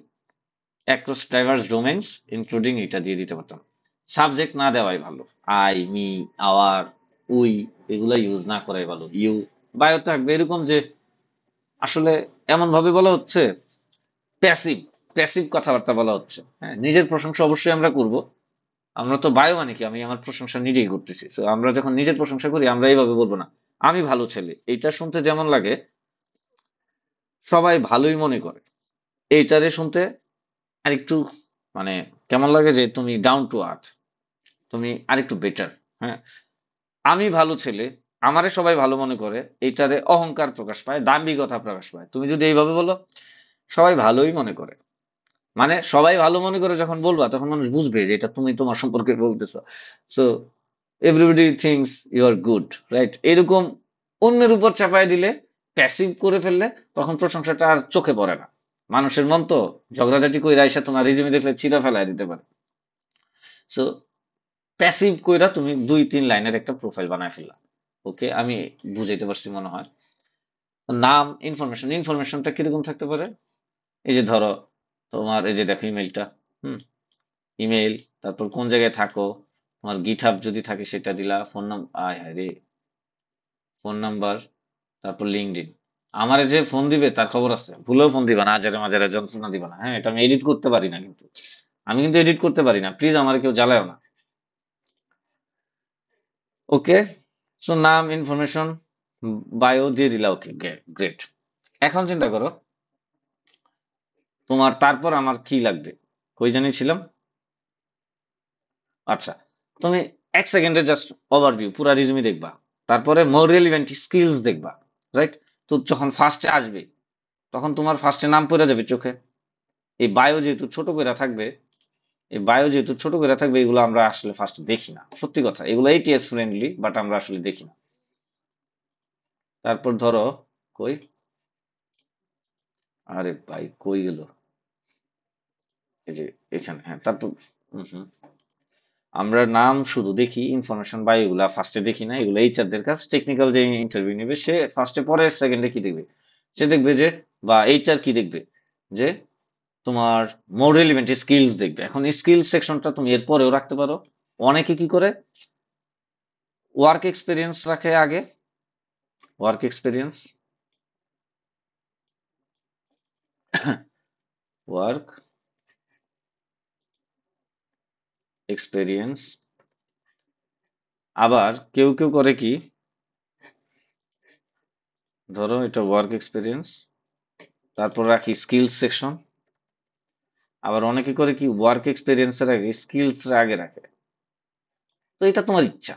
across diverse domains including এটা দিয়ে দিতে পারতাম। সাবজেক্ট না দেওয়াই ভালো, আই, মি, আওয়ার, উই এগুলো ইউজ না করাই ভালো। ইউ বায়ো থাকবে এরকম যে আসলে এমন ভাবে বলা হচ্ছে প্যাসিভ, প্যাসিভ কথাবার্তা বলা হচ্ছে, হ্যাঁ। নিজের প্রশংসা অবশ্যই আমরা করব, আমরা তো বায়ো মানে কি, আমি আমার প্রশংসা নিজেই করতেছি, তো আমরা যখন নিজের প্রশংসা করি আমরা এইভাবে বলবো না আমি ভালো ছেলে, এইটা শুনতে যেমন লাগে সবাই ভালোই মনে করে, এইটারে শুনতে আরেকটু মানে কেমন লাগে যে তুমি ডাউন টু আর্থ, তুমি আরেকটু বেটার, হ্যাঁ। আমি ভালো ছেলে, আমারে সবাই ভালো মনে করে, এইটারে অহংকার প্রকাশ পায়, দাম্ভিকতা প্রকাশ পায়। তুমি যদি এইভাবে বলো সবাই ভালোই মনে করে, মানে সবাই ভালো মনে করে যখন বলবা তখন মানুষ বুঝবে যে এটা তুমি তোমার সম্পর্কে বলতেছো। So everybody thinks you are good, right, এরকম অন্যের উপর চাপায় দিলে, প্যাসিভ করে ফেললে তখন প্রশংসাটা আর চোখে পড়ে না। মানুষের মন তো ঝগড়াঝাটি কইরা এসে তোমার রিজুমি দেখলে ছিঁড়া ফেলায় দিতে পারে। সো প্যাসিভ কইরা তুমি 2-3 লাইনের একটা প্রোফাইল বানায় ফেললা। ওকে, আমি বুঝাইতে পারছি মনে হয়। নাম, ইনফরমেশন, ইনফরমেশনটা কিরকম থাকতে পারে, এই যে ধরো তোমার এই যে দেখো ইমেলটা, হুম, ইমেল, তারপর কোন জায়গায় থাকো, তোমার গিটহাব যদি থাকে সেটা দিলা, ফোন নাম্বার, আয় হায় রে, ফোন নাম্বার, তারপর লিঙ্কডইন। আমারে যে ফোন দিবে তার খবর আছে, ভুলেও ফোন দিবা না, আজারে মাজারে যন্ত্রণা দিবা না, হ্যাঁ। এটা আমি এডিট করতে পারি না কিন্তু, আমি কিন্তু এডিট করতে পারি না, প্লিজ আমার কেউ জ্বালায়ও না। ওকে, সো নাম, ইনফরমেশন, বায়ো দিয়ে দিলা, ওকে গ্রেট। এখন চিন্তা করো তোমার তারপর আমার কি লাগবে, কই জানি ছিলাম। আচ্ছা, তুমি 1 সেকেন্ডে জাস্ট ওভারভিউ পুরা রিজুমি দেখবা, তারপরে মোর রেলিভেন্ট স্কিলস দেখবা, রাইট। তো যখন ফার্স্টে আসবে তখন তোমার ফার্স্টে নাম পড়ে যাবে চোখে। এই বায়ো যেহেতু ছোট করে থাকবে, এই বায়ো যেহেতু ছোট করে থাকবে, এগুলো আমরা আসলে ফার্স্ট দেখি না, সত্যি কথা, এগুলো ATS ফ্রেন্ডলি বাট আমরা আসলে দেখি না। তারপর ধরো কই, আরে ভাই কই গেল, এই যে এখানে, হ্যাঁ। তারপর হুম, আমরা নাম শুধু দেখি, ইনফরমেশন বা এগুলা ফার্স্টে দেখি না, এগুলো HR দের কাজ, টেকনিক্যাল যে ইন্টারভিউ নেবে সে ফার্স্টে পরের সেকেন্ডে কি দেখবে, সে দেখবে যে, বা HR কি দেখবে যে তোমার মোর রেলিভেন্ট স্কিলস দেখবে। এখন স্কিল সেকশনটা তুমি এর পরেও রাখতে পারো। অনেকে কি করে ওয়ার্ক এক্সপিরিয়েন্স রাখে আগে, ওয়ার্ক এক্সপিরিয়েন্স, ওয়ার্ক এক্সপিরিয়েন্স। আবার কেউ কেউ করে কি, ধরো এটা ওয়ার্ক এক্সপিরিয়েন্স, তারপর রাখি স্কিলস সেকশন। আবার অনেকে করে কি ওয়ার্ক এক্সপিরিয়েন্সের আগে স্কিলস আগে রাখে। তো এটা তোমার ইচ্ছা।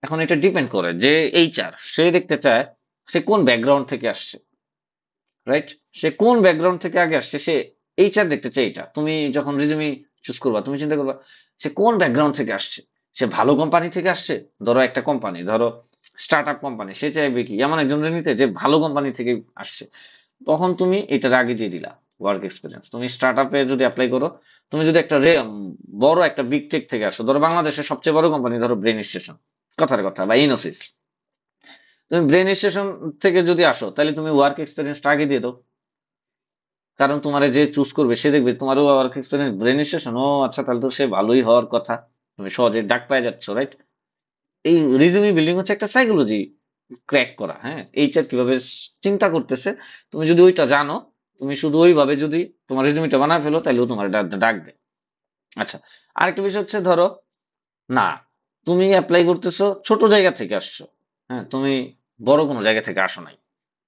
এখন এটা ডিপেন্ড করে যে HR সে দেখতে চায় সে কোন ব্যাকগ্রাউন্ড থেকে আসছে, রাইট। সে কোন ব্যাকগ্রাউন্ড থেকে আগে আসছে, সে HR দেখতে চায়। এটা তুমি যখন রিজুমি চুজ করবা তুমি চিন্তা করবা সে কোন ব্যাকগ্রাউন্ড থেকে আসছে, সে ভালো কোম্পানি থেকে আসছে, ধরো একটা কোম্পানি, ধরো স্টার্ট আপ কোম্পানি, সে চাইবে কি এমন একজন নিতে যে ভালো কোম্পানি থেকে আসছে, তখন তুমি এটার আগে দিয়ে দিলা ওয়ার্ক এক্সপিরিয়েন্স। তুমি স্টার্ট আপে যদি অ্যাপ্লাই করো, তুমি যদি একটা বড় একটা বিগ টেক থেকে আসো, ধরো বাংলাদেশের সবচেয়ে বড় কোম্পানি ধরো ব্রেন স্টেশন, কথার কথা, বা ইনোসিস, তুমি ব্রেন স্টেশন থেকে যদি আসো তাহলে তুমি ওয়ার্ক এক্সপিরিয়েন্সটা আগে দিয়ে দাও, কারণ তোমার যে চুজ করবে সে দেখবে তোমার ওয়ার্ক এক্সপিরিয়েন্স ব্রেন স্টেশন, ও আচ্ছা তাহলে তো সে ভালোই হওয়ার কথা, তুমি সহজে ডাক পাই যাচ্ছ, রাইট? এই রিজনিং বিল্ডিং হচ্ছে একটা সাইকোলজি ক্র্যাক করা, হ্যাঁ, এইচআর কিভাবে চিন্তা করতেছে, তুমি যদি ওইটা জানো, তুমি শুধু ওইভাবে যদি তোমার রেজুমিটা বানায় ফেলো তাহলেও তোমার ডাকবে। আচ্ছা, আরেকটা বিষয় হচ্ছে ধরো, না, তুমি অ্যাপ্লাই করতেছো ছোট জায়গা থেকে আসছো, হ্যাঁ, তুমি বড় কোনো জায়গা থেকে আসো নাই,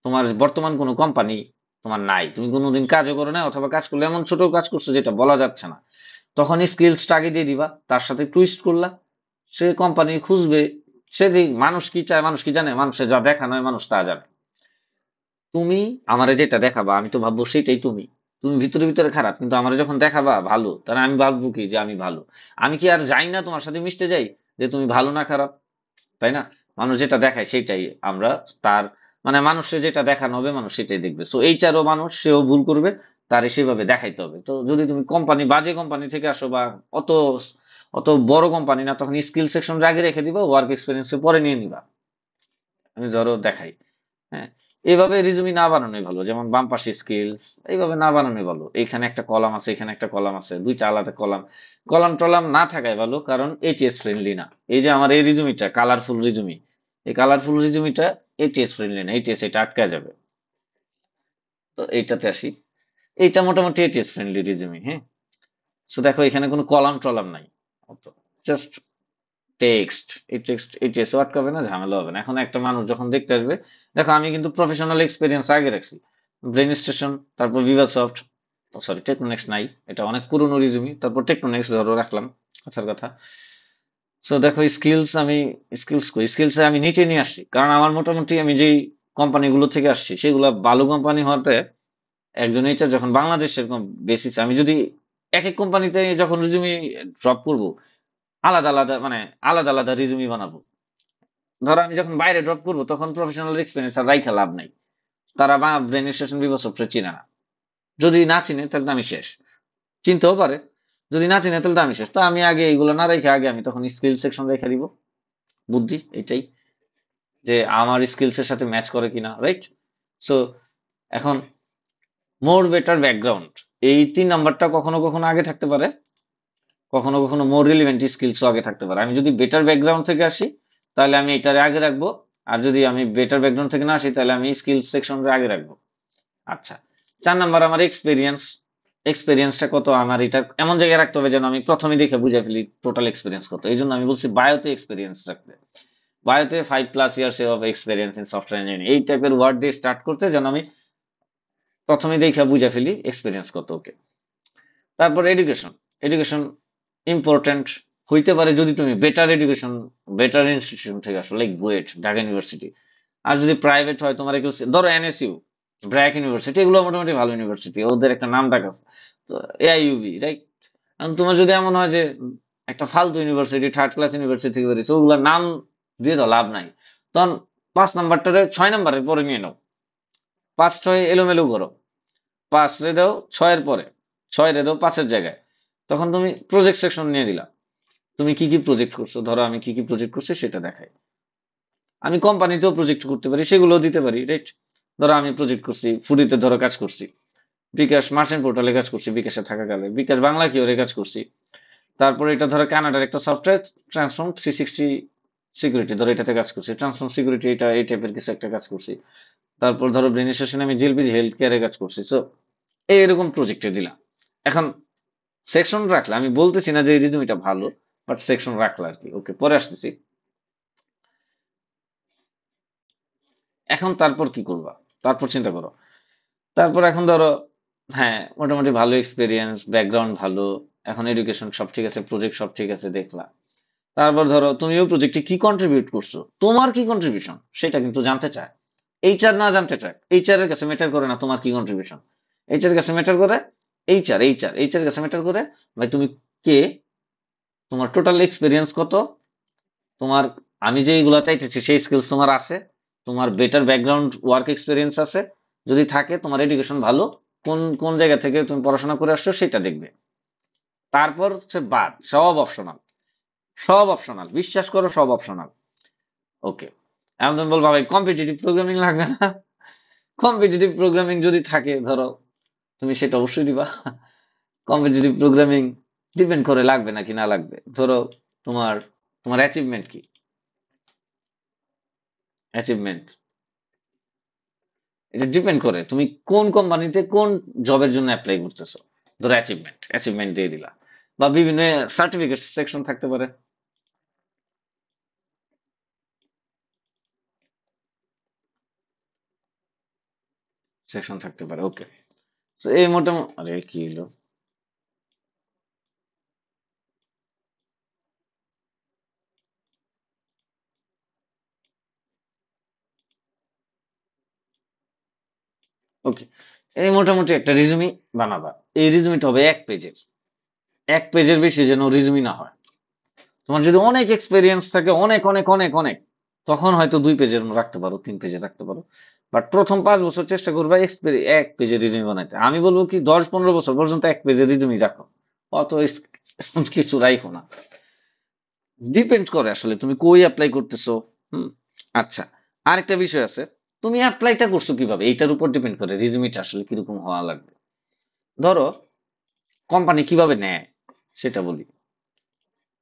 তোমার বর্তমান কোনো কোম্পানি তোমার নাই, তুমি কোনোদিন কাজও করো না, অথবা কাজ করলে এমন ছোট কাজ করছো যেটা বলা যাচ্ছে না, তখন স্কিলসটা আগে দিয়ে দিবা, তার সাথে টুইস্ট করলা, সে কোম্পানি খুঁজবে, সে যে মানুষ কি চায়, মানুষ কি জানে, মানুষের যা দেখানো হয় মানুষ তা জানে। তুমি আমারে যেটা দেখাবা আমি তো ভাববো সেটাই তুমি, তুমি ভিতরে ভিতরে খারাপ কিন্তু আমারে যখন দেখাবা ভালো, তাহলে আমি ভাববো কি যে আমি ভালো। আমি কি আর যাই না তোমার সাথে মিশতে যাই যে তুমি ভালো না খারাপ, তাই না? মানুষ যেটা দেখায় সেটাই আমরা, তার মানে মানুষের যেটা দেখানো হবে মানুষ সেটাই দেখবে। সো এইচআরও মানুষ, সেও ভুল করবে, তারে সেভাবে দেখাইতে হবে। তো যদি তুমি কোম্পানি বাজে কোম্পানি থেকে আসো বা অত অত বড় কোম্পানি না, তখন স্কিল সেকশন আগে রেখে দিবা, ওয়ার্ক এক্সপিরিয়েন্স পরে নিয়ে নিবা। আমি ধরো দেখাই, হ্যাঁ, এইভাবে রিজুমি না বানানোই ভালো, যেমন বাম পাশে স্কিলস, এইভাবে না বানানোই ভালো। এখানে একটা কলাম আছে, এখানে একটা কলাম আছে, দুইটা আলাদা কলাম, কলাম টলাম না থাকাই ভালো, কারণ এটিএস ফ্রেন্ডলি না। এই যে আমার এই রিজুমিটা কালারফুল রিজুমি, এই কালারফুল রিজুমিটা এটিএস ফ্রেন্ডলি না, এটিএস এটা আটকা যাবে। তো এইটাতে আসি, এইটা মোটামুটি এটিএস ফ্রেন্ডলি রিজুমি, হ্যাঁ। সো দেখো এখানে কোনো কলাম টলাম নাই, জাস্ট টেক্সট, এই টেক্সট এটিএস আটকাবে না, ঝামেলা হবে না। এখন একটা মানুষ যখন দেখতে আসবে, দেখো আমি কিন্তু প্রফেশনাল এক্সপিরিয়েন্স আগে রাখছি, ব্রেন স্টেশন, তারপর ভিভা সফট, সরি টেকনোনেক্স নাই, এটা অনেক পুরনো রিজুমি, তারপর টেকনোনেক্স ধরো রাখলাম, আসার কথা। সো দেখো স্কিলস, আমি স্কিলস আমি নিচে নিয়ে আসছি, কারণ আমার মোটামুটি আমি যেই কোম্পানিগুলো থেকে আসছি সেগুলো ভালো কোম্পানি হওয়াতে, একজন এইচআর যখন বাংলাদেশ এরকম বেসিস, আমি যদি এক এক কোম্পানিতে যখন রিজুমি ড্রপ করব, আলাদা আলাদা মানে আলাদা আলাদা রিজুমি বানাবো। ধরো আমি যখন বাইরে ড্রপ করবো তখন প্রফেশনাল এক্সপিরিয়েন্স আর রাইখা লাভ নাই, তারা বা ব্রেন স্টেশন বিভাগ সফটওয়্যার চিনে না, যদি না চিনে তাহলে তো আমি শেষ। চিনতেও পারে, যদি না চিনে তাহলে তো আমি শেষ। তো আমি আগে এইগুলো না রেখে আগে আমি তখন স্কিল সেকশন রেখে দিব, বুদ্ধি এটাই, যে আমার স্কিলস এর সাথে ম্যাচ করে কিনা, রাইট? সো এখন মোর বেটার ব্যাকগ্রাউন্ড, এই 3 নাম্বারটা কখনো কখনো আগে থাকতে পারে, কখনো কখনো মোর রিলিভেন্ট স্কিলসও আগে থাকতে পারে। আমি যদি বেটার ব্যাকগ্রাউন্ড থেকে আসি তাহলে আমি এটারে আগে রাখবো, আর যদি আমি বেটার ব্যাকগ্রাউন্ড থেকে না আসি তাহলে আমি স্কিল সেকশনটা আগে রাখবো। আচ্ছা, 4 নাম্বার আমার এক্সপিরিয়েন্স, এক্সপিরিয়েন্সটা কত আমার, এটা এমন জায়গায় রাখতে হবে যেন আমি প্রথমে দেখে বুঝে ফেলি টোটাল এক্সপিরিয়েন্স কত। এই জন্য আমি বলছি বায়োতে এক্সপিরিয়েন্স রাখতে, বায়োতে 5+ years of experience in software engineering, এই টাইপের ওয়ার্ড দিয়ে স্টার্ট করতে যেন আমি প্রথমে দেখে বুঝে ফেলি এক্সপিরিয়েন্স কত। ওকে, তারপর এডুকেশন, এডুকেশন ইম্পর্টেন্ট হইতে পারে যদি তুমি বেটার এডুকেশন, বেটার ইনস্টিটিউশন থেকে আসো, লাইক বুয়েট, ঢাকা ইউনিভার্সিটি। আর যদি প্রাইভেট হয়, তোমার কেউ ধরো এনএসইউ, ব্র্যাক ইউনিভার্সিটি, এগুলো মোটামুটি ভালো ইউনিভার্সিটি, ওদের একটা নাম ডাক আছে। তো এআইইউবি, রাইট? এখন তোমার যদি এমন হয় যে একটা ফালতু ইউনিভার্সিটি, থার্ড ক্লাস ইউনিভার্সিটি থেকে বেরিয়েছে, ওগুলোর নাম দিয়ে তো লাভ নাই, তখন 5 নাম্বারটারে 6 নাম্বারের পরে নিয়ে নাও, 5 6 এলোমেলো করো, 5 রে দাও 6-এর পরে, 6 রে দাও 5-এর জায়গায়, তখন তুমি প্রজেক্ট সেকশন নিয়ে দিলা, তুমি কি কি প্রজেক্ট করছো, ধরো আমি কি কি প্রজেক্ট করছি সেটা দেখাই। আমি কোম্পানিতেও প্রজেক্ট করতে পারি, সেগুলোও দিতে পারি, রাইট? ধরো আমি প্রজেক্ট করছি ফুডিতে, ধরো কাজ করছি, বিকাশ মার্চেন্ট পোর্টালে কাজ করছি, বিকাশে থাকাকালে বিকাশ বাংলা কি ওরে কাজ করছি। তারপরে এটা ধরো কানাডার একটা সফটওয়্যার ট্রান্সফর্ম 360 সিকিউরিটি, ধরো এটাতে কাজ করছি, ট্রান্সফর্ম সিকিউরিটি, এটা এই টাইপের কিছু একটা কাজ করছি। তারপর ধরো ব্রেন স্টেশনে আমি জিএলপি হেলথ কেয়ারে কাজ করছি। সো এইরকম প্রজেক্টে দিলাম। এখন সেকশন রাখলে, আমি বলতেছি না যে এই রিজুমিটা ভালো, বাট সেকশন রাখলে আর কি। ওকে, পরে আসতেছি। এখন তারপর কি করবা, তারপর চিন্তা করো। তারপর এখন ধরো, হ্যাঁ, মোটামুটি ভালো এক্সপিরিয়েন্স, ব্যাকগ্রাউন্ড ভালো, এখন এডুকেশন সব ঠিক আছে, প্রজেক্ট সব ঠিক আছে, দেখলা। তারপর ধরো তুমিও প্রজেক্টে কি কন্ট্রিবিউট করছো, তোমার কি কন্ট্রিবিউশন সেটা কিন্তু জানতে চায়। এইচআর না জানতে চায়, এইচআর এর কাছে ম্যাটার করে না তোমার কি কন্ট্রিবিউশন, এইচআর এর কাছে ম্যাটার করে এইচআর এর কাছে ম্যাটার করে ভাই তুমি কে, তোমার টোটাল এক্সপিরিয়েন্স কত, তোমার, আমি যেইগুলো চাইতেছি সেই স্কিলস তোমার আছে, তোমার বেটার ব্যাকগ্রাউন্ড ওয়ার্ক এক্সপিরিয়েন্স আছে, যদি থাকে তোমার এডুকেশন ভালো, কোন কোন জায়গা থেকে তুমি পড়াশোনা করে আসছো সেটা দেখবে। তারপর হচ্ছে বাদ, সব অপশনাল, সব অপশনাল, বিশ্বাস করো সব অপশনাল। ওকে, এখন তুমি বলবা ভাই কম্পিটিটিভ প্রোগ্রামিং লাগবে না? কম্পিটিটিভ প্রোগ্রামিং যদি থাকে ধরো, তুমি সেটা অবশ্যই দিবা। কম্পিটিটিভ প্রোগ্রামিং ডিপেন্ড করে লাগবে নাকি না লাগবে। ধরো তোমার তোমার অ্যাচিভমেন্ট কি? অ্যাচিভমেন্ট এটা ডিপেন্ড করে তুমি কোন কোম্পানিতে কোন জবের জন্য অ্যাপ্লাই করতেছো। ধরো অ্যাচিভমেন্ট দিয়ে দিলা, বা বিভিন্ন সার্টিফিকেট সেকশন থাকতে পারে। সেকশন থাকতে পারে, ওকে। তো এই মোটামুটি, আরে কি হলো? ওকে, এই মোটামুটি একটা রিজুমি বানাবা। এই রিজুমিটা হবে 1 পেজের। 1 পেজের বেশি যেন রিজুমি না হয়। তোমার যদি অনেক এক্সপেরিয়েন্স থাকে, অনেক অনেক অনেক অনেক, তখন হয়তো 2 পেজের রাখতে পারো, 3 পেজে রাখতে পারো। বাট প্রথম 5 বছর চেষ্টা করবে 1 পেজের রিজুমি বানাইতে। আমি বলবো কি 10-15 বছর পর্যন্ত 1 পেজের রিজুমি রাখো। অত কিছু রাখো না। ডিপেন্ড করে আসলে তুমি কই অ্যাপ্লাই করতেছো। হুম। আচ্ছা, আরেকটা বিষয় আছে, তুমি অ্যাপ্লাইটা করছো কিভাবে এইটার উপর ডিপেন্ড করে রিজুমিটা আসলে কিরকম হওয়া লাগবে। ধরো কোম্পানি কিভাবে নেয় সেটা বলি।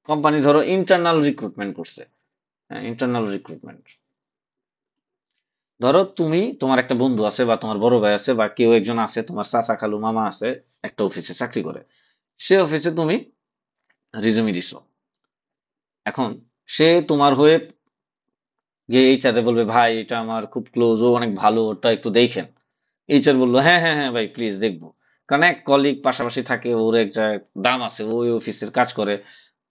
কোম্পানি ধরো ইন্টারনাল রিক্রুটমেন্ট করছে। হ্যাঁ, ইন্টারনাল রিক্রুটমেন্ট। ধরো তুমি, তোমার একটা বন্ধু আছে বা তোমার বড় ভাই আছে বা কেউ একজন আছে, তোমার চাচা খালু মামা আছে, একটা অফিসে চাকরি করে। সে অফিসে তুমি রিজুমি দিছো। এখন সে তোমার হয়ে গিয়ে এইচআর বলবে, ভাই এটা আমার খুব ক্লোজ, ও অনেক ভালো, ওটা একটু দেখেন। এইচআর বললো, হ্যাঁ হ্যাঁ হ্যাঁ ভাই প্লিজ দেখবো। কারণ এক কলিগ পাশাপাশি থাকে, ওর একটা দাম আছে, ওই অফিসের কাজ করে।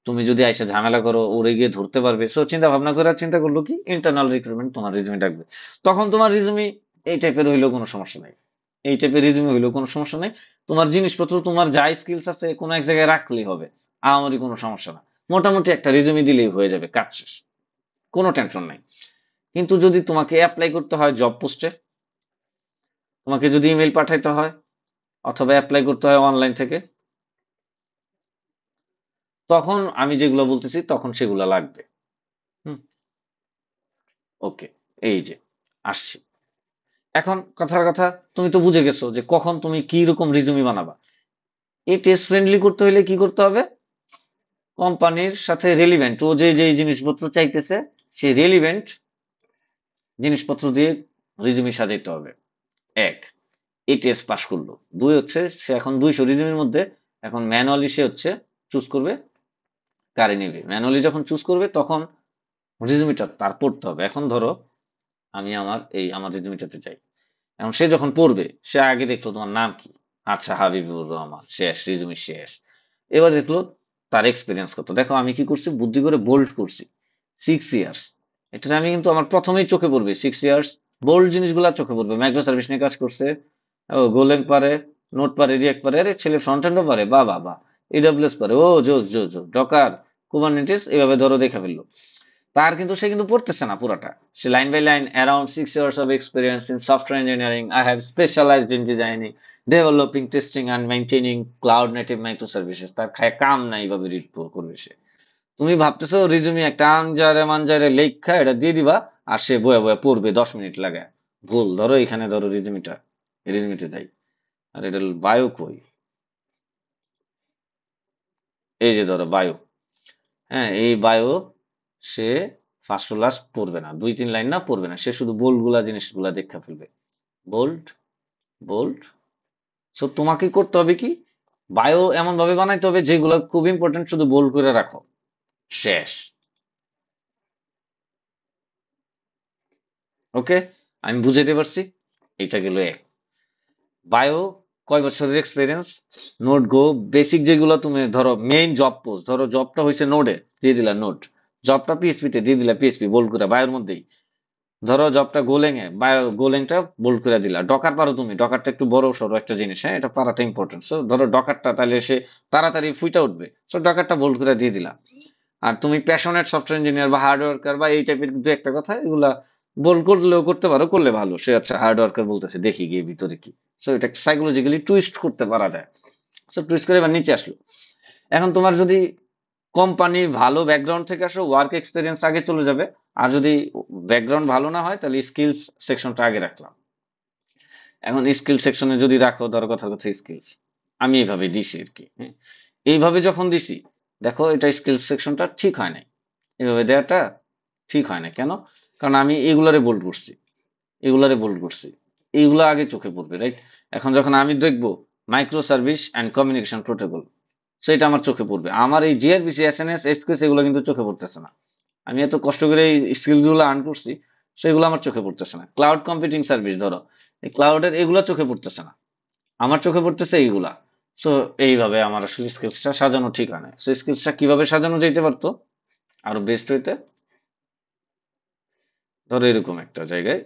তুমি যদি আইসা ঝামেলা করো, ওরে গিয়ে ধরতে পারবে। সো চিন্তা ভাবনা করে চিন্তা করলো কি ইন্টারনাল রিক্রুটমেন্ট তোমার রিজুমি ডাকবে। তখন তোমার রিজুমি এই টাইপের হইলেও কোনো সমস্যা নাই। এই টাইপের রিজুমি হইলেও কোনো সমস্যা নাই। তোমার জিনিসপত্র, তোমার যা স্কিলস আছে কোনো এক জায়গায় রাখলেই হবে। আমারই কোনো সমস্যা না। মোটামুটি একটা রিজুমি দিলেই হয়ে যাবে, কাজ শেষ। কোনো টেনশন নাই। কিন্তু যদি তোমাকে অ্যাপ্লাই করতে হয় জব পোস্টে, তোমাকে যদি ইমেল পাঠাইতে হয় অথবা অ্যাপ্লাই করতে হয় অনলাইন থেকে, তখন আমি যেগুলো বলতেছি তখন সেগুলো লাগবে। হুম। ওকে, এই যে আসছি। এখন কথার কথা, তুমি তো বুঝে গেছো যে কখন তুমি কি রকম রিজুমি বানাবা। এই টেস্ট ফ্রেন্ডলি করতে হলে কি করতে হবে? কোম্পানির সাথে রেলিভেন্ট, ও যে যে জিনিসপত্র চাইতেছে সেই রেলিভেন্ট জিনিসপত্র দিয়ে রিজুমি সাজাইতে হবে। এক, এই টেস্ট পাস করলো। দুই হচ্ছে সে এখন 200 রিজুমির মধ্যে এখন ম্যানুয়ালি সে হচ্ছে চুজ করবে কারে নিবে। ম্যানুয়ালি যখন চুজ করবে তখন রিজুমিটা তার পড়তে হবে। এখন ধরো আমি আমার রেজুমিটাতে চাই। এখন সে যখন পড়বে, সে আগে দেখলো তোমার নাম কি। আচ্ছা, হাবিবুর রহমান, শেষ, রিজুমি শেষ। এবার দেখলো তার এক্সপিরিয়েন্স কত। দেখো আমি কি করছি, বুদ্ধি করে বোল্ড করছি 6 ইয়ার্স। এটা আমি কিন্তু আমার প্রথমেই চোখে পড়বে 6 ইয়ার্স। বোল্ড জিনিসগুলা চোখে পড়বে। মাইক্রো সার্ভিস নিয়ে কাজ করছে, ও গোলেন পারে, নোট পারে, রিয়েক্ট পারে, আরে ছেলে ফ্রন্ট এন্ডও পারে, বা বা বা, এডব্লিউএস পারে, ও জো জো জো, ডকার, কুবারনেটিস, এইভাবে ধরো দেখে ফেললো। তার কিন্তু সে কিন্তু পড়তেছে না পুরাটা। সে line by line, around 6 years of experience in software engineering, I have specialized in designing, developing, testing and maintaining cloud native microservices। তার খায় কাম নাই এইভাবে রিড করবে সে। তুমি ভাবতেছো রিজুমি একটা আনজারে মানজারে লেখা এটা দিয়ে দিবা, আর সে বয়ে বয়ে পড়বে 10 মিনিট লাগে। ভুল। ধরো এখানে ধরো রিজুমিতে যাই। আর এটা বায়ো কই? এই যে ধরো বায়ো। হ্যাঁ, এই bio say first to last পড়বে না, 2-3 লাইন না পড়বে না, সে শুধু বোল্ড গুলা জিনিসগুলা দেখা ফেলবে। Bold, bold. সো তোমাকে করতে হবে কি, বায়ো এমন ভাবে বানাইতে হবে যেগুলো খুব ইম্পর্টেন্ট শুধু বোল্ড করে রাখো। শেষ। ওকে, আমি বুঝাইতে পারছি। এটা গেল এক। বায়ো, কয় বছরের এক্সপিরিয়েন্স, নোট গো, বেসিক যেগুলো তুমি ধরো মেইন জব পোস্ট, ধরো জবটা হয়েছে নোডে, দিয়ে দিলা নোট। জবটা পিএসপি তে দিয়ে দিলা পিএসপি বোল্ড করে বায়োর মধ্যেই। ধরো জবটা গোলেং এ, বায়ো গোলেংটা বোল্ড করে দিলা। ডকার পারো তুমি, ডকারটা একটু বড় সড়ো একটা জিনিস, হ্যাঁ এটা পারাটা ইম্পর্টেন্ট। সো ধরো ডকারটা তাহলে সে তাড়াতাড়ি ফুইটা উঠবে, সো ডকারটা বোল্ড করে দিয়ে দিলা। আর তুমি প্যাশনেট সফটওয়্যার ইঞ্জিনিয়ার বা হার্ড ওয়ার্কার বা এই টাইপের দু একটা কথা, এগুলা বোল্ড করলেও করতে পারো, করলে ভালো। সে আচ্ছা হার্ড ওয়ার্কার বলতেছে, দেখি গিয়ে ভিতরে কি। সো এটা সাইকোলজিক্যালি টুইস্ট করতে পারা যায়। সো টুইস্ট করে এবার নিচে আসলো। এখন তোমার যদি কোম্পানি ভালো ব্যাকগ্রাউন্ড থেকে আসো, ওয়ার্ক এক্সপিরিয়েন্স আগে চলে যাবে। আর যদি ব্যাকগ্রাউন্ড ভালো না হয় তাহলে স্কিলস সেকশনটা আগে রাখলাম। এখন স্কিল সেকশনে যদি রাখো, ধরো কথা হচ্ছে স্কিলস, আমি এইভাবে দিছি আর কি, হ্যাঁ। এইভাবে যখন দিছি, দেখো এটা স্কিলস সেকশনটা ঠিক হয় নাই। এভাবে দেওয়াটা ঠিক হয় না কেন? কারণ আমি এগুলারে বোল্ড করছি, এইগুলা আগে চোখে পড়বে, রাইট? এখন যখন আমি দেখবো micro service and communication protocol, সেটা আমার চোখে পড়বে। আমার এই জিআরপিসি, এসএনএস, এসকিউএস এগুলো কিন্তু চোখে পড়তেছে না। আমি এত কষ্ট করে এই স্কিলগুলো আর্ন করছি, সেগুলো আমার চোখে পড়তেছে না। ক্লাউড কম্পিউটিং সার্ভিস ধরো, এই ক্লাউডের এগুলো চোখে পড়তেছে না, আমার চোখে পড়তেছে এইগুলা। সো এইভাবে আমার আসলে স্কিলসটা সাজানো ঠিক হয় না। সো স্কিলসটা কিভাবে সাজানো যেতে পারতো আরো বেস্ট হইতে, ধরো এরকম একটা জায়গায়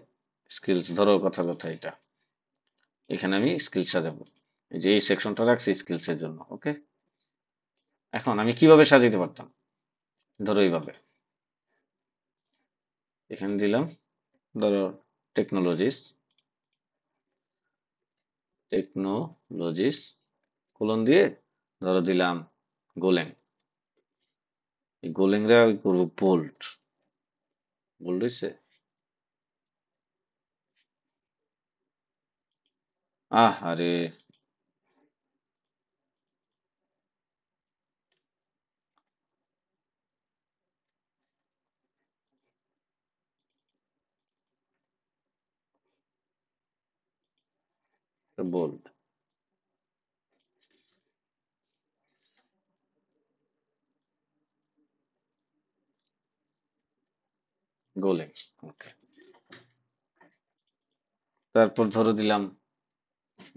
স্কিলস, ধরো কথার কথা এটা, এখানে আমি স্কিল সাজাবো, এই যে এই সেকশনটা রাখছি স্কিলস এর জন্য, ওকে। এখন আমি কিভাবে সাজাতে পারতাম, ধরো এইভাবে এখানে দিলাম, ধরো টেকনোলজিস, টেকনোলজিস কোলন দিয়ে ধরো দিলাম গোলেং। এই গোলেংরা ওই করবো বোল্ড, বোল্ড হয়েছে। আরে বোল্ড, গোলেং, ওকে। তারপর ধরো দিলাম,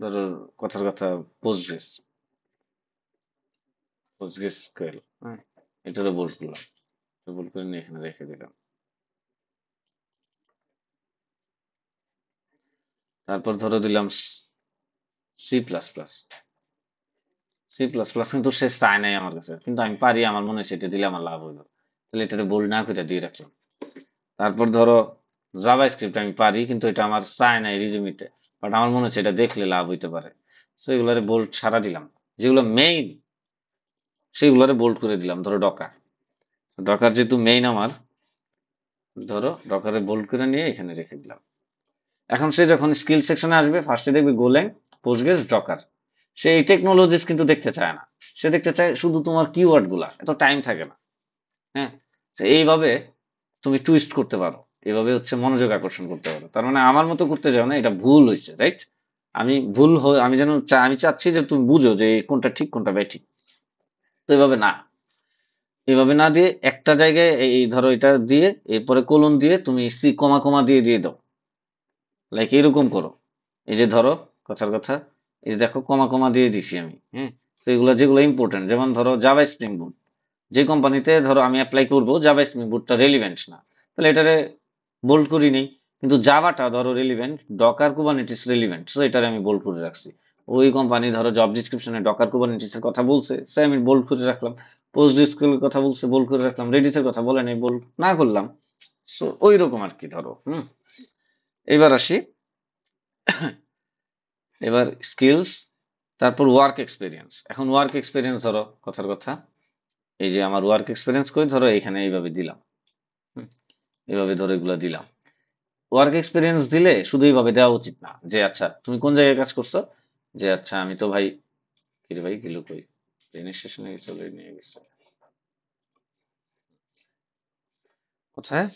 ধরো কথার কথা পোস্টগ্রেস, পোস্টগ্রেস স্কুয়েল, হ্যাঁ, এটারও বোল্ড করলাম, বোল্ড করে নিয়ে এখানে রেখে দিলাম। তারপর ধরো দিলাম C plus plus, C plus plus কিন্তু সে চায় নাই আমার কাছে, কিন্তু আমি পারি, আমার মনে হয় সেটা দিলে আমার লাভ হইলো, তাহলে এটাতে বোল্ড না করে দিয়ে রাখলাম। তারপর ধরো জাভা স্ক্রিপ্ট আমি পারি, কিন্তু এটা আমার চায় নাই রিজুমিতে, বাট আমার মনে হচ্ছে এটা দেখলে লাভ হইতে পারে, সো এগুলারে বোল্ড সারা দিলাম। যেগুলো মেইন সেগুলারে বোল্ড করে দিলাম। ধরো ডকার, ডকার যেহেতু মেইন আমার, ধরো ডকারে বোল্ড করে নিয়ে এখানে রেখে দিলাম। এখন সে যখন স্কিল সেকশনে আসবে, ফার্স্টে দেখবে গোল্যাং, পোস্টগ্রেস, ডকার। সে এই টেকনোলজিস কিন্তু দেখতে চায় না, সে দেখতে চায় শুধু তোমার কিওয়ার্ড গুলা, এত টাইম থাকে না, হ্যাঁ। তো এইভাবে তুমি টুইস্ট করতে পারো, এভাবে হচ্ছে মনোযোগ আকর্ষণ করতে পারো। তার মানে আমার মতো করতে যাও না, এটা ভুল হয়েছে, রাইট? আমি যেন আমি চাচ্ছি যে তুমি বুঝো যে কোনটা ঠিক কোনটা ব্যাঠিক। তো এভাবে না, এভাবে না দিয়ে একটা জায়গায় এই ধরো এটা দিয়ে, এরপরে কোলন দিয়ে তুমি সি কমা কমা দিয়ে দিয়ে দাও, লাইক এরকম করো। এই যে ধরো কথার কথা, এই যে দেখো কমা কমা দিয়ে দিছি আমি, হ্যাঁ। তো এগুলো যেগুলো ইম্পর্টেন্ট, যেমন ধরো জাভা স্প্রিং বুট, যে কোম্পানিতে ধরো আমি অ্যাপ্লাই করবো জাভা স্প্রিং বুটটা রেলিভেন্ট না, তাহলে এটারে বোল্ড করি নেই। কিন্তু জাভাটা ধরো relevant, Docker Kubernetes relevant, so এটারে আমি বোল্ড করে রাখছি। ওই কোম্পানি ধরো জব ডিসক্রিপশনে ডকার কুবারনেটিস এর কথা বলছে, সে আমি বোল্ড করে রাখলাম। পোস্ট এর কথা বলছে, বোল্ড করে রাখলাম। রেডিস এর কথা বলে নাই, বোল্ড না করলাম। সো ওই রকম আর কি, ধরো এবার আসি, এবার স্কিলস, তারপর ওয়ার্ক এক্সপিরিয়েন্স। এখন ওয়ার্ক এক্সপিরিয়েন্স ধরো কথার কথা, এই যে আমার ওয়ার্ক এক্সপিরিয়েন্স করে ধরো এখানে এইভাবে দিলাম, হুম, এইভাবে ধরো এগুলো দিলাম। ওয়ার্ক এক্সপিরিয়েন্স দিলে শুধু এইভাবে দেওয়া উচিত না, যে আচ্ছা তুমি কোন জায়গায় কাজ করছো, যে আচ্ছা আমি তো ভাই, কিরে ভাই গেল কই, ট্রেন স্টেশনে চলে নিয়ে গেছে কোথায়,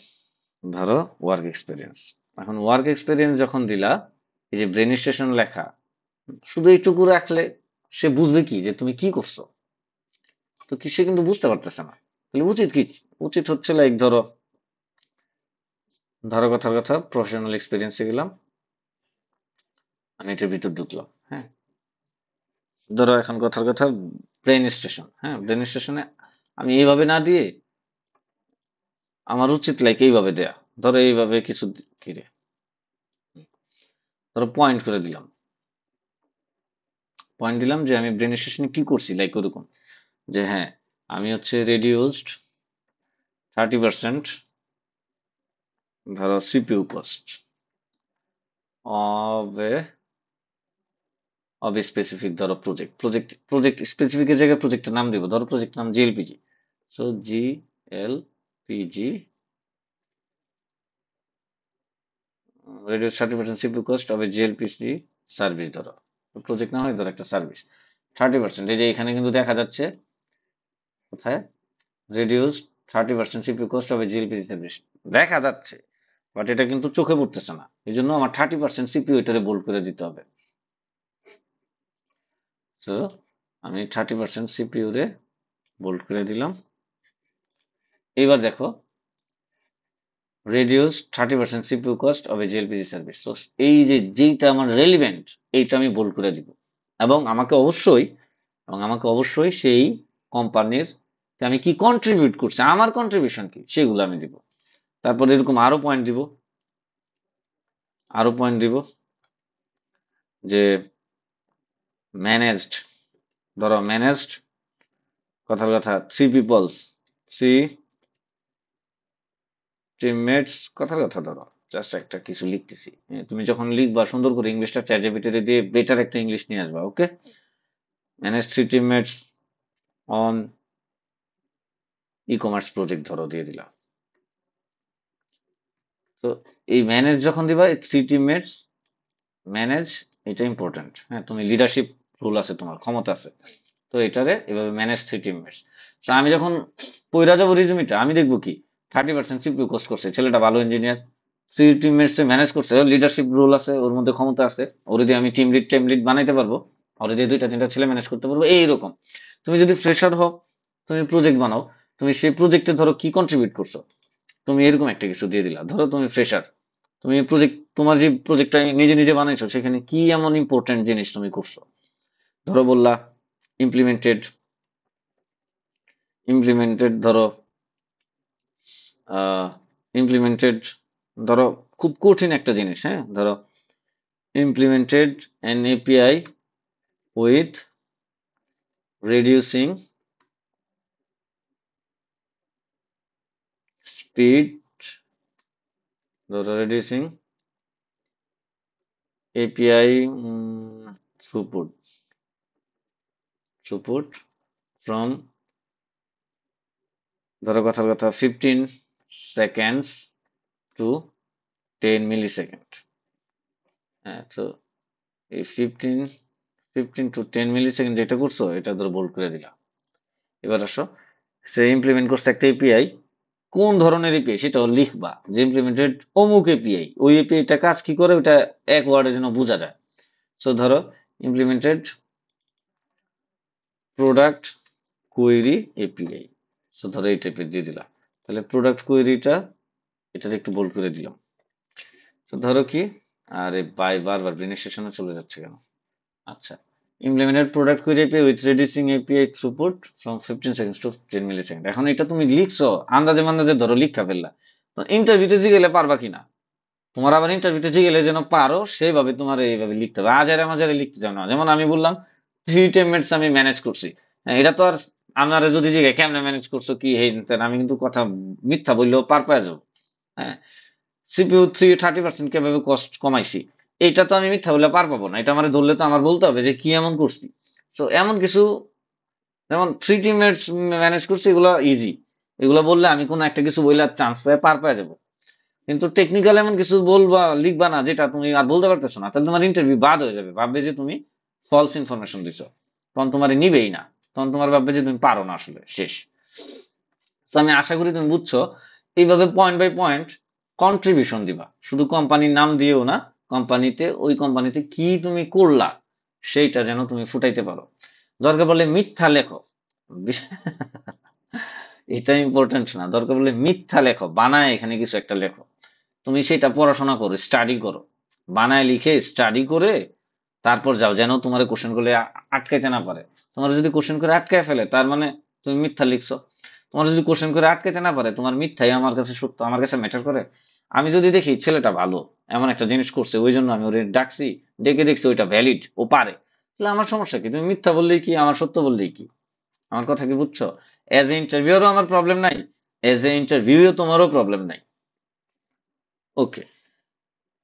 ধরো ওয়ার্ক এক্সপিরিয়েন্স। এখন ওয়ার্ক এক্সপিরিয়েন্স যখন দিলা, এই যে ব্রেন স্টেশন লেখা, শুধু এইটুকু রাখলে সে বুঝবে কি যে তুমি কি করছো? তো কি, সে কিন্তু বুঝতে পারতেছে না। তাহলে উচিত কি? উচিত হচ্ছে লাইক ধরো, ধরো কথার কথা প্রফেশনাল এক্সপিরিয়েন্সে গেলাম, আমি এটার ভিতর ঢুকলাম, হ্যাঁ। ধরো এখন কথার কথা ব্রেন স্টেশন, হ্যাঁ, ব্রেন স্টেশনে আমি এইভাবে না দিয়ে, আমার উচিত লাইক এইভাবে দেয়া, ধরো এইভাবে কিছু কিরে, ধরো পয়েন্ট করে দিলাম, পয়েন্ট দিলাম যে আমি ব্রেন স্টেশনে কি করছি, লাইক ওরকম, যে হ্যাঁ আমি হচ্ছে রেডিউসড 30%, ধরো সিপিইউ কস্ট অব স্পেসিফিক, ধরো প্রজেক্ট স্পেসিফিকের জায়গায় প্রজেক্টের নাম দিব, ধরো প্রজেক্ট নাম GLPG. So GLPG reduce 30% CPU cost of a GLPC service. ধরো প্রজেক্ট না হয়, ধরো একটা সার্ভিস 30%, এই যে এখানে কিন্তু দেখা যাচ্ছে কোথায় reduce 30% CPU cost of a GLPC service দেখা যাচ্ছে, বাট এটা কিন্তু চোখে পড়তেছে না। এই জন্য আমার 30% সিপিইউ এটারে বোল্ড করে দিতে হবে। সো আমি 30% সিপিইউ রে বোল্ড করে দিলাম। এবার দেখো reduce 30% CPU cost of a GLPC service. তো এই যে যেইটা আমার রেলিভেন্ট এইটা আমি বোল্ড করে দিব, এবং আমাকে অবশ্যই সেই কোম্পানির আমি কি কন্ট্রিবিউট করছি, আমার কন্ট্রিবিউশন কি, সেগুলো আমি দিব। তারপর এরকম আরো পয়েন্ট দিব যে ম্যানেজড, ধরো ম্যানেজড কথার কথা থ্রি টিমমেটস কথার কথা, ধরো জাস্ট একটা কিছু লিখতেছি। তুমি যখন লিখবা সুন্দর করে ইংলিশটা চ্যাট জিপিটিতে দিয়ে বেটার একটা ইংলিশ নিয়ে আসবা। Okay, manage three teammates on e commerce project, ধরো দিয়ে দিলাম। তো এই ম্যানেজ যখন দিবা, এই থ্রি টিমমেটস ম্যানেজ, এটা ইম্পর্টেন্ট। হ্যাঁ, তুমি লিডারশিপ রোল আছে, তোমার ক্ষমতা আছে, তো এটারে এভাবে ম্যানেজ থ্রি টিমমেটস। আমি যখন পইরা যাবো রিজুমিটা, আমি দেখবো কি 30% সিপিইউ কস্ট করছে, ছেলেটা ভালো ইঞ্জিনিয়ার, থ্রি টিমমেটস ম্যানেজ করছে, লিডারশিপ রোল আছে, ওর মধ্যে ক্ষমতা আছে, ওরে দিয়ে আমি টিম লিড বানাইতে পারবো, ওরে দিয়ে দুইটা তিনটা ছেলে ম্যানেজ করতে পারবো। এইরকম তুমি যদি ফ্রেশার হও, তুমি প্রজেক্ট বানাও, তুমি সেই প্রজেক্টে ধরো কি কন্ট্রিবিউট করছো, তুমি এরকম একটা কিছু দিয়ে দিলা। ধরো তুমি ফ্রেশার, তুমি প্রজেক্ট, তোমার যে প্রজেক্টটা নিজে নিজে বানাইছো, সেখানে কি এমন ইম্পর্টেন্ট জিনিস তুমি করছো। ধরো বললা ইমপ্লিমেন্টেড ইমপ্লিমেন্টেড ধরো ইমপ্লিমেন্টেড, ধরো খুব কঠিন একটা জিনিস, হ্যাঁ, ধরো implemented an API with reducing speed, ধরো reducing API throughput throughput from, ধরো কথার কথা 15 সেকেন্ডস টু 10 মিলি সেকেন্ড। হ্যাঁ, তো এই 15 to 10 মিলি সেকেন্ড যেটা করছো, এটা ধরো বোল্ড করে দিলাম। এবার আসো, সে ইমপ্লিমেন্ট করছে একটা এপিআই, কোন ধরনের এপিআই সেটাও লিখবা, যে ইমপ্লিমেন্টেড অমুক এপিআই, ওই এপিআইটা কাজ কি করে ওটা এক ওয়ার্ডে যেন বোঝা যায়। সো ধরো implemented product query API. So ধরো এই টাইপের দিয়ে দিলাম, তাহলে প্রোডাক্ট কোয়েরিটা এটার একটু বোল্ড করে দিলাম। তো ধরো কি, আরে বারবার ব্রেনের স্টেশনে চলে যাচ্ছে কেন। আচ্ছা, implemented product query API with reducing API throughput from 15 seconds to 10 millisecond. এখন এটা তুমি লিখছো আন্দাজে মান্দাজে, ধরো লিখা ফেললা, তো ইন্টারভিউতে জিগেলে পারবা কিনা, তোমার আবার ইন্টারভিউতে জিগেলে যেন পারো সেইভাবে তোমার এইভাবে লিখতে হবে, আজারে মাজারে লিখতে যাও না। যেমন আমি বললাম 3 টিমমেটস আমি ম্যানেজ করছি, হ্যাঁ, এটা তো আর আপনারা যদি জিগে কেমনে ম্যানেজ করছো কি, হে আমি কিন্তু কথা মিথ্যা বললেও পার পাওয়া যাবো। হ্যাঁ, সিপিইউ 30% কিভাবে কস্ট কমাইছি, এইটা তো আমি মিথ্যা বলে পার পাবো না, এটা আমার ধরলে তো আমার বলতে হবে যে কি এমন করছি। সো এমন কিছু, যেমন 3 টিমমেটস ম্যানেজ করছি, এগুলো ইজি, এগুলো বললে আমি কোনো একটা কিছু বললে চান্স পেয়ে পার পেয়ে যাবো। কিন্তু টেকনিক্যাল এমন কিছু বলবা লিখবা না যেটা তুমি আর বলতে পারতেছো না, তাহলে তোমার ইন্টারভিউ বাদ হয়ে যাবে, ভাববে যে তুমি ফলস ইনফরমেশন দিছো, তখন তোমার নিবেই না, তখন তোমার ভাববে যে তুমি পারো না, আসলে শেষ। তো আমি আশা করি তুমি বুঝছো, এইভাবে পয়েন্ট বাই পয়েন্ট কন্ট্রিবিউশন দিবা, শুধু কোম্পানির নাম দিয়েও না, ওই কোম্পানিতে কি তুমি করলা সেইটা যেন তুমি ফুটাইতে পারো। দরকার পড়লে মিথ্যা লেখো, এটা ইম্পর্টেন্ট না, দরকার পড়লে মিথ্যা লেখো, বানায় এখানে কিছু একটা লেখো, তুমি সেটা পড়াশোনা করো, স্টাডি করো, বানায় লিখে স্টাডি করে তারপর যাও, যেন তোমার কোশ্চেন করলে আটকাইতে না পারে। তোমার যদি কোশ্চেন করে আটকায় ফেলে, তার মানে তুমি মিথ্যা লিখছো। তোমার যদি কোশ্চেন করে আটকাইতে না পারে, তোমার মিথ্যাই আমার কাছে সত্য, আমার কাছে ম্যাটার করে। আমি যদি দেখি ছেলেটা ভালো, এমন একটা জিনিস করছে, ওই জন্য আমি ওরে ডাকছি, ডেকে দেখছি ওইটা ভ্যালিড, ও পারে, তাহলে আমার সমস্যা কি, তুমি মিথ্যা বললেই কি, আমার সত্য বললেই কি। আমার কথা কি বুঝছো? এজ এ ইন্টারভিউরও আমার প্রবলেম নাই, এজ এ ইন্টারভিউ তোমারও প্রবলেম নাই। ওকে,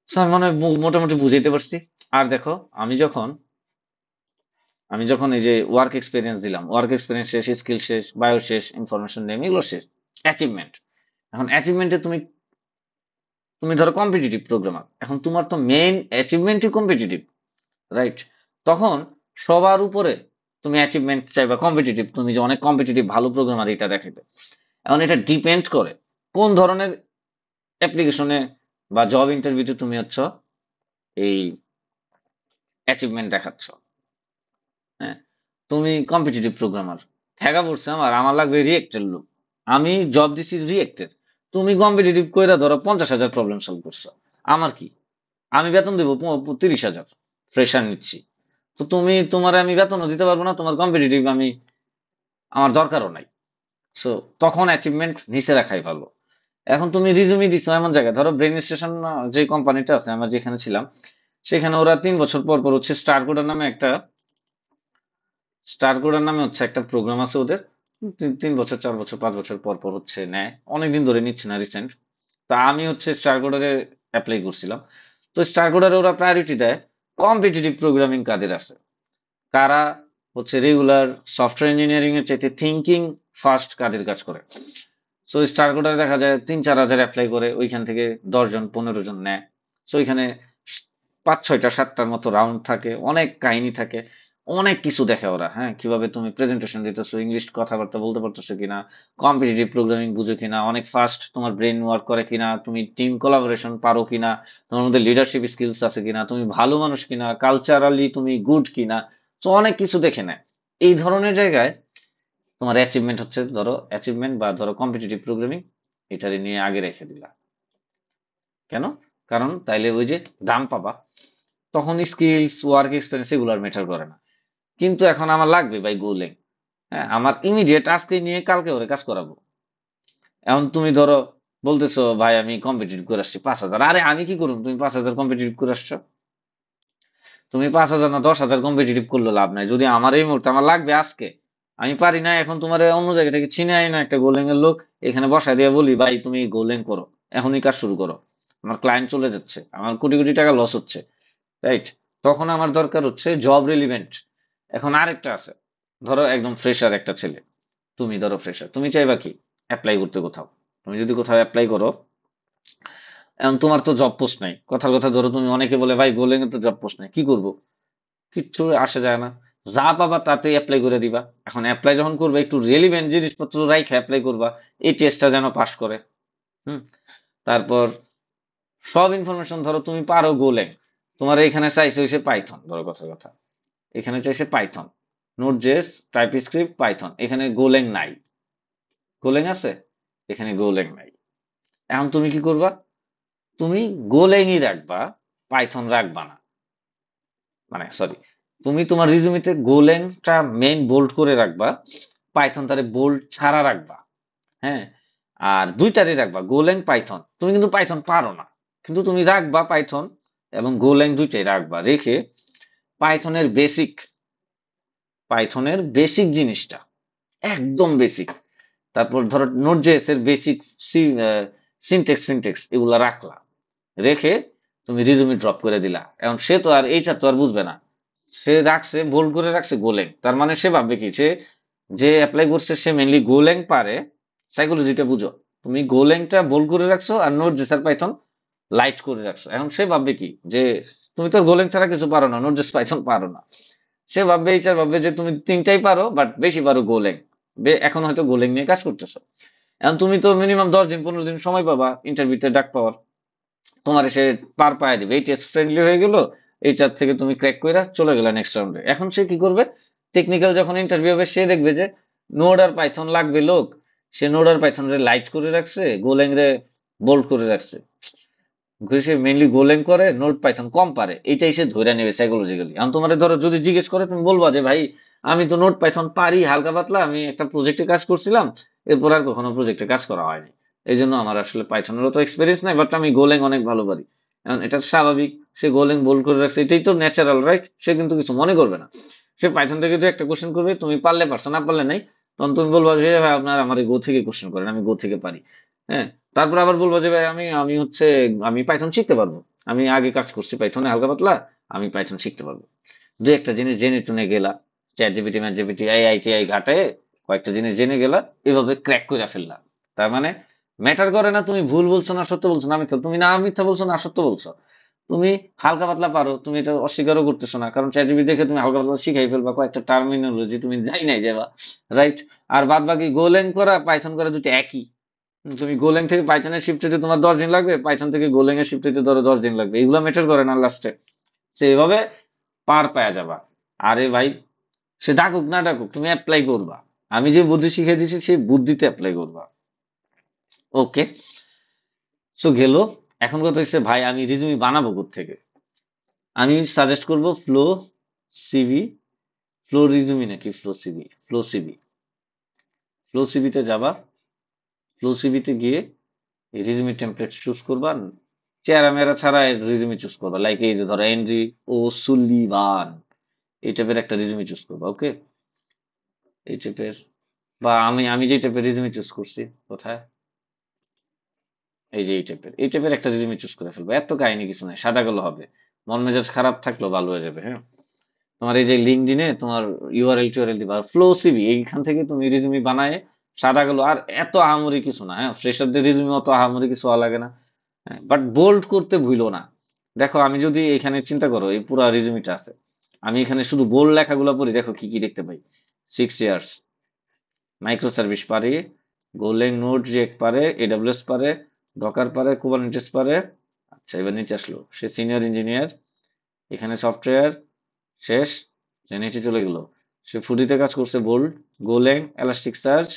আমি মনে হয় মোটামুটি বুঝাইতে পারছি। আর দেখো, আমি যখন আমি যখন এই যে ওয়ার্ক এক্সপিরিয়েন্স দিলাম, ওয়ার্ক এক্সপিরিয়েন্স শেষ, স্কিল শেষ, বায়ো শেষ, ইনফরমেশন নেম এগুলো শেষ, অ্যাচিভমেন্ট। এখন অ্যাচিভমেন্টে তুমি তুমি ধরো কম্পিটিটিভ প্রোগ্রামার, এখন তোমার তো মেইন অ্যাচিভমেন্টই কম্পিটিটিভ, রাইট? তখন সবার উপরে তুমি অ্যাচিভমেন্ট চাইবা কম্পিটিটিভ, তুমি যে অনেক কম্পিটিটিভ ভালো প্রোগ্রামার এটা দেখাইতে। এখন এটা ডিপেন্ড করে কোন ধরনের অ্যাপ্লিকেশনে বা জব ইন্টারভিউতে তুমি হচ্ছে এই অ্যাচিভমেন্ট দেখাচ্ছ। হ্যাঁ, তুমি কম্পিটিটিভ প্রোগ্রামার, ঠেকা পড়ছে আমার, আমার লাগবে রিয়েক্টের লোক, আমি জব দিছি রিয়েক্টের, তুমি কম্পিটিটিভ কইরা ধরো 50,000 প্রবলেম সলভ করছো, আমার কি? আমি বেতন দেবো 30,000, ফ্রেশার নিচ্ছি, তো তুমি তোমার আমি বেতনও দিতে পারবো না, তোমার কম্পিটিটিভ আমি আমার দরকারও নাই। সো তখন অ্যাচিভমেন্ট নিচে রাখাই ভালো। এখন তুমি রিজুমি দিছো এমন জায়গায়, ধরো ব্রেন স্টেশন যে কোম্পানিটা আছে আমরা যেখানে ছিলাম, সেখানে ওরা 3 বছর পর পর হচ্ছে স্টার কোডার নামে একটা প্রোগ্রাম আছে ওদের। 3 বছর, 4 বছর, 5 বছর পর পর হচ্ছে নেয়, অনেকদিন ধরে নিচ্ছে না রিসেন্ট। তা আমি হচ্ছে স্টার কোডারে অ্যাপ্লাই করছিলাম। তো স্টার কোডারে ওরা প্রায়োরিটি দেয় কম্পিটিটিভ প্রোগ্রামিং কাদের আছে, কারা হচ্ছে রেগুলার সফটওয়্যার ইঞ্জিনিয়ারিং এর চাইতে থিঙ্কিং ফার্স্ট কাদের কাজ করে। সো স্টার কোডারে দেখা যায় 3-4 হাজার অ্যাপ্লাই করে, ওইখান থেকে 10 জন 15 জন নেয়। সো ওইখানে 5-6টা 7টার মতো রাউন্ড থাকে, অনেক কাহিনী থাকে, অনেক কিছু দেখে ওরা। হ্যাঁ, কিভাবে তুমি প্রেজেন্টেশন দিতেছো, ইংলিশ কথাবার্তা বলতে পারতেছো কিনা, কম্পিটিটিভ প্রোগ্রামিং বুঝো কিনা, অনেক ফাস্ট তোমার ব্রেন ওয়ার্ক করে কিনা, তুমি টিম কোলাবোরেশন পারো কিনা, তোমার মধ্যে লিডারশিপ স্কিলস আছে কিনা, তুমি ভালো মানুষ কিনা, কালচারালি তুমি গুড কিনা। সো অনেক কিছু দেখে নেয়। এই ধরনের জায়গায় তোমার অ্যাচিভমেন্ট হচ্ছে, ধরো অ্যাচিভমেন্ট বা ধরো কম্পিটিটিভ প্রোগ্রামিং, এটারে নিয়ে আগে রেখে দিলা। কেন? কারণ তাইলে ওই যে দাম পাবা, তখন স্কিলস ওয়ার্ক এক্সপিরিয়েন্স এগুলো আর ম্যাটার করে না। কিন্তু এখন আমার লাগবে ভাই গোলেং, হ্যাঁ আমার ইমিডিয়েট আজকে নিয়ে কালকে ওরে কাজ করাবো। এখন তুমি ধরো বলতেছো ভাই আমি কম্পিটিটিভ করে আসছি 5,000, আরে আমি কি করুন, তুমি 5,000 কম্পিটিটিভ করে আসছো, তুমি 5,000 না 10,000 কম্পিটিটিভ করলে লাভ নাই যদি আমার এই মুহূর্তে আমার লাগবে আজকে, আমি পারি না, এখন তোমার অন্য জায়গা থেকে ছিনে আই না একটা গোলেং এর লোক, এখানে বসায় দিয়ে বলি ভাই তুমি গোলেং করো, এখনই কাজ শুরু করো, আমার ক্লায়েন্ট চলে যাচ্ছে, আমার কোটি কোটি টাকা লস হচ্ছে, রাইট? তখন আমার দরকার হচ্ছে জব রিলিভেন্ট। এখন আরেকটা আছে, ধরো একদম ফ্রেশার একটা ছেলে, তুমি ধরো ফ্রেশার, তুমি চাইবা কি অ্যাপ্লাই করতে কোথাও, তুমি যদি কোথাও অ্যাপ্লাই করো, এখন তোমার তো জব পোস্ট নাই, কথার কথা ধরো তুমি, অনেকে বলে ভাই গোলেং এ তো জব পোস্ট নাই, কি করবো? কিচ্ছু আসে যায় না, যা পাবা তাতেই অ্যাপ্লাই করে দিবা। এখন অ্যাপ্লাই যখন করবে একটু রেলিভেন্ট জিনিসপত্র রাইখে অ্যাপ্লাই করবা, এই টেস্টটা যেন পাস করে। হুম। তারপর সব ইনফরমেশন, ধরো তুমি পারো গোলেং, তোমার এখানে চাইছে হইছে পাইথন, ধরো কথার কথা, এখানে চাইছে Python, note JS, TypeScript, Python, এখানে গোলেং নাই। গোলেং আছে, এখানে গোলেং নাই। এখন তুমি কি করবা? তুমি গোলেংই রাখবা, পাইথন রাখবা না। মানে সরি, তুমি তোমার রিজুমিতে গোলেংটা মেইন বোল্ড করে রাখবা, পাইথন তারে বোল্ড ছাড়া রাখবা। হ্যাঁ, আর দুইটারই রাখবা, গোলেং পাইথন, তুমি কিন্তু পাইথন পারো না, কিন্তু তুমি রাখবা পাইথন এবং গোলেং দুইটাই রাখবা, রেখে পাইথনের বেসিক, পাইথনের বেসিক জিনিসটা একদম বেসিক, তারপর ধরো নোট জেএস এর বেসিক সিনটেক্স ফিনটেক্স এগুলা রাখলা, রেখে তুমি রিজুমি ড্রপ করে দিলা। এখন সে তো আর এইটা তো আর বুঝবে না, সে রাখছে বোল্ড করে রাখছে গোলেং, তার মানে সে ভাববে কি, সে যে অ্যাপ্লাই করছে সে মেনলি গোলেং পারে। সাইকোলজিটা বুঝো, তুমি গোলেংটা বোল্ড করে রাখছো আর নোট জেএস আর পাইথন লাইট করে রাখছো, এখন সে ভাববে কি যে তুমি তো গোলেং ছাড়া কিছু পারো না, নোট জেএস পাইথন পারো না। সে ভাববে, এইচআর ভাববে যে তুমি তিনটাই পারো বাট বেশি পারো গোলেং, এখন হয়তো গোলেং নিয়ে কাজ করতেছো। এখন তুমি তো মিনিমাম 10 দিন 15 দিন সময় পাবা ইন্টারভিউতে ডাক পাওয়ার, তোমার সে পার পায় দিবে, এই টেস্ট ফ্রেন্ডলি হয়ে গেল, এইচআর থেকে তুমি ক্র্যাক করে চলে গেলে নেক্সট রাউন্ডে। এখন সে কি করবে, টেকনিক্যাল যখন ইন্টারভিউ হবে সে দেখবে যে নোড আর পাইথন লাগবে লোক, সে নোড আর পাইথন রে লাইট করে রাখছে, গোলেং রে বোল্ড করে রাখছে, সে মেইনলি গোলেং করে, নোট পাইথন কম পারে, এটাই সে ধরে নেবে সাইকোলজিক্যালি। এখন তোমার ধরো যদি জিজ্ঞেস করে, তুমি বলবা যে ভাই আমি তো নোট পাইথন পারি হালকা পাতলা, আমি একটা প্রজেক্টে কাজ করছিলাম, এরপর আর কখনো প্রজেক্টে কাজ করা হয়নি, এই জন্য আমার আসলে পাইথনেরও তো এক্সপিরিয়েন্স নাই, বাট আমি গোলেং অনেক ভালো পারি। এখন এটা স্বাভাবিক, সে গোলেং বোল্ড করে রাখছে, এটাই তো ন্যাচারাল, রাইট? সে কিন্তু কিছু মনে করবে না। সে পাইথন থেকে তো একটা কোশ্চেন করবে, তুমি পারলে পারছো, না পারলে নাই, তখন তুমি বলবা যে ভাই আপনার আমার গো থেকে কোশ্চেন করেন, আমি গো থেকে পারি। হ্যাঁ, তারপর আবার বলবো যে ভাই আমি আমি হচ্ছে আমি পাইথন শিখতে পারবো, আমি আগে কাজ করছি পাইথনে হালকা পাতলা, আমি পাইথন শিখতে পারবো। দু একটা জিনিস জেনে টুনে গেলা, চ্যাট জিপিটি ম্যাট জিপিটি আইআইটিআই ঘাটে কয়েকটা জিনিস জেনে গেলা, এভাবে ক্র্যাক করে ফেললা। তার মানে ম্যাটার করে না তুমি ভুল বলছো না সত্য বলছো না মিথ্যা, তুমি না মিথ্যা বলছো না সত্য বলছো, তুমি হালকা পাতলা পারো, তুমি এটা অস্বীকারও করতেছো না, কারণ চ্যাট জিপিটি দেখে তুমি হালকা পাতলা শিখাই ফেলবা, কয়েকটা টার্মিনোলজি তুমি যাই নাই যাবা, রাইট? আর বাদ বাকি গোলেং করা পাইথন করা দুটো একই। তুমি গোলেং থেকে পাইথনের শিফট হতে তোমার 10 দিন লাগবে, পাইথন থেকে গোলেং এর শিফট হতে ধরো 10 দিন লাগবে, এগুলো ম্যাটার করে না লাস্টে। সে এভাবে পার পায়া যাবা। আরে ভাই, সে ডাকুক না ডাকুক তুমি অ্যাপ্লাই করবা। আমি যে বুদ্ধি শিখিয়ে দিছি সেই বুদ্ধিতে অ্যাপ্লাই করবা। ওকে, সো গেল। এখন কথা হচ্ছে ভাই আমি রিজুমি বানাবো থেকে। আমি সাজেস্ট করব ফ্লো সিভি, ফ্লো রিজুমি নাকি flow CV, flow CV. Flow সিভিতে যাবা, ফ্লো সিভিতে গিয়ে রিজুমি টেমপ্লেট চুজ করবা, চেহারা মেরা ছাড়া রিজুমি চুজ করবা, লাইক এই যে ধরো এনরি ও সুলিভান, এই টাইপের একটা রিজুমি চুজ করবা। ওকে, এই টাইপের, বা আমি আমি যে টাইপের রিজুমি চুজ করছি, কোথায়, এই যে এই টাইপের একটা রিজুমি চুজ করে ফেলবো। এত কাহিনী কিছু নাই, সাদা কালো হবে, মন মেজাজ খারাপ থাকলেও ভালো হয়ে যাবে। হ্যাঁ, তোমার এই যে লিঙ্কডইনে তোমার ইউআরএল টিউআরএল দিবা, ফ্লো সিভি এইখান থেকে তুমি রিজুমি বানায় সাদা কালো, আর এত আহামরি কিছু না। হ্যাঁ, ফ্রেশারদের রিজুমি অত আহামরি কিছু হওয়া লাগে না। হ্যাঁ, বাট বোল্ড করতে ভুলো না। দেখো আমি যদি এখানে চিন্তা করো এই পুরো রিজুমিটা আছে, আমি এখানে শুধু বোল্ড লেখাগুলো পড়ি, দেখো কি কি দেখতে পাই। 6 ইয়ার্স মাইক্রো সার্ভিস পারে, গোলেং নোড রিয়েক্ট পারে, এডব্লিউএস পারে, ডকার পারে, কুবারনেটিস পারে। আচ্ছা, এবার নিচে আসলো, সে সিনিয়র ইঞ্জিনিয়ার, এখানে সফটওয়্যার শেষ, সে নিচে চলে গেল, সে ফুডিতে কাজ করছে বোল্ড, গোলেং, এলাস্টিক সার্চ,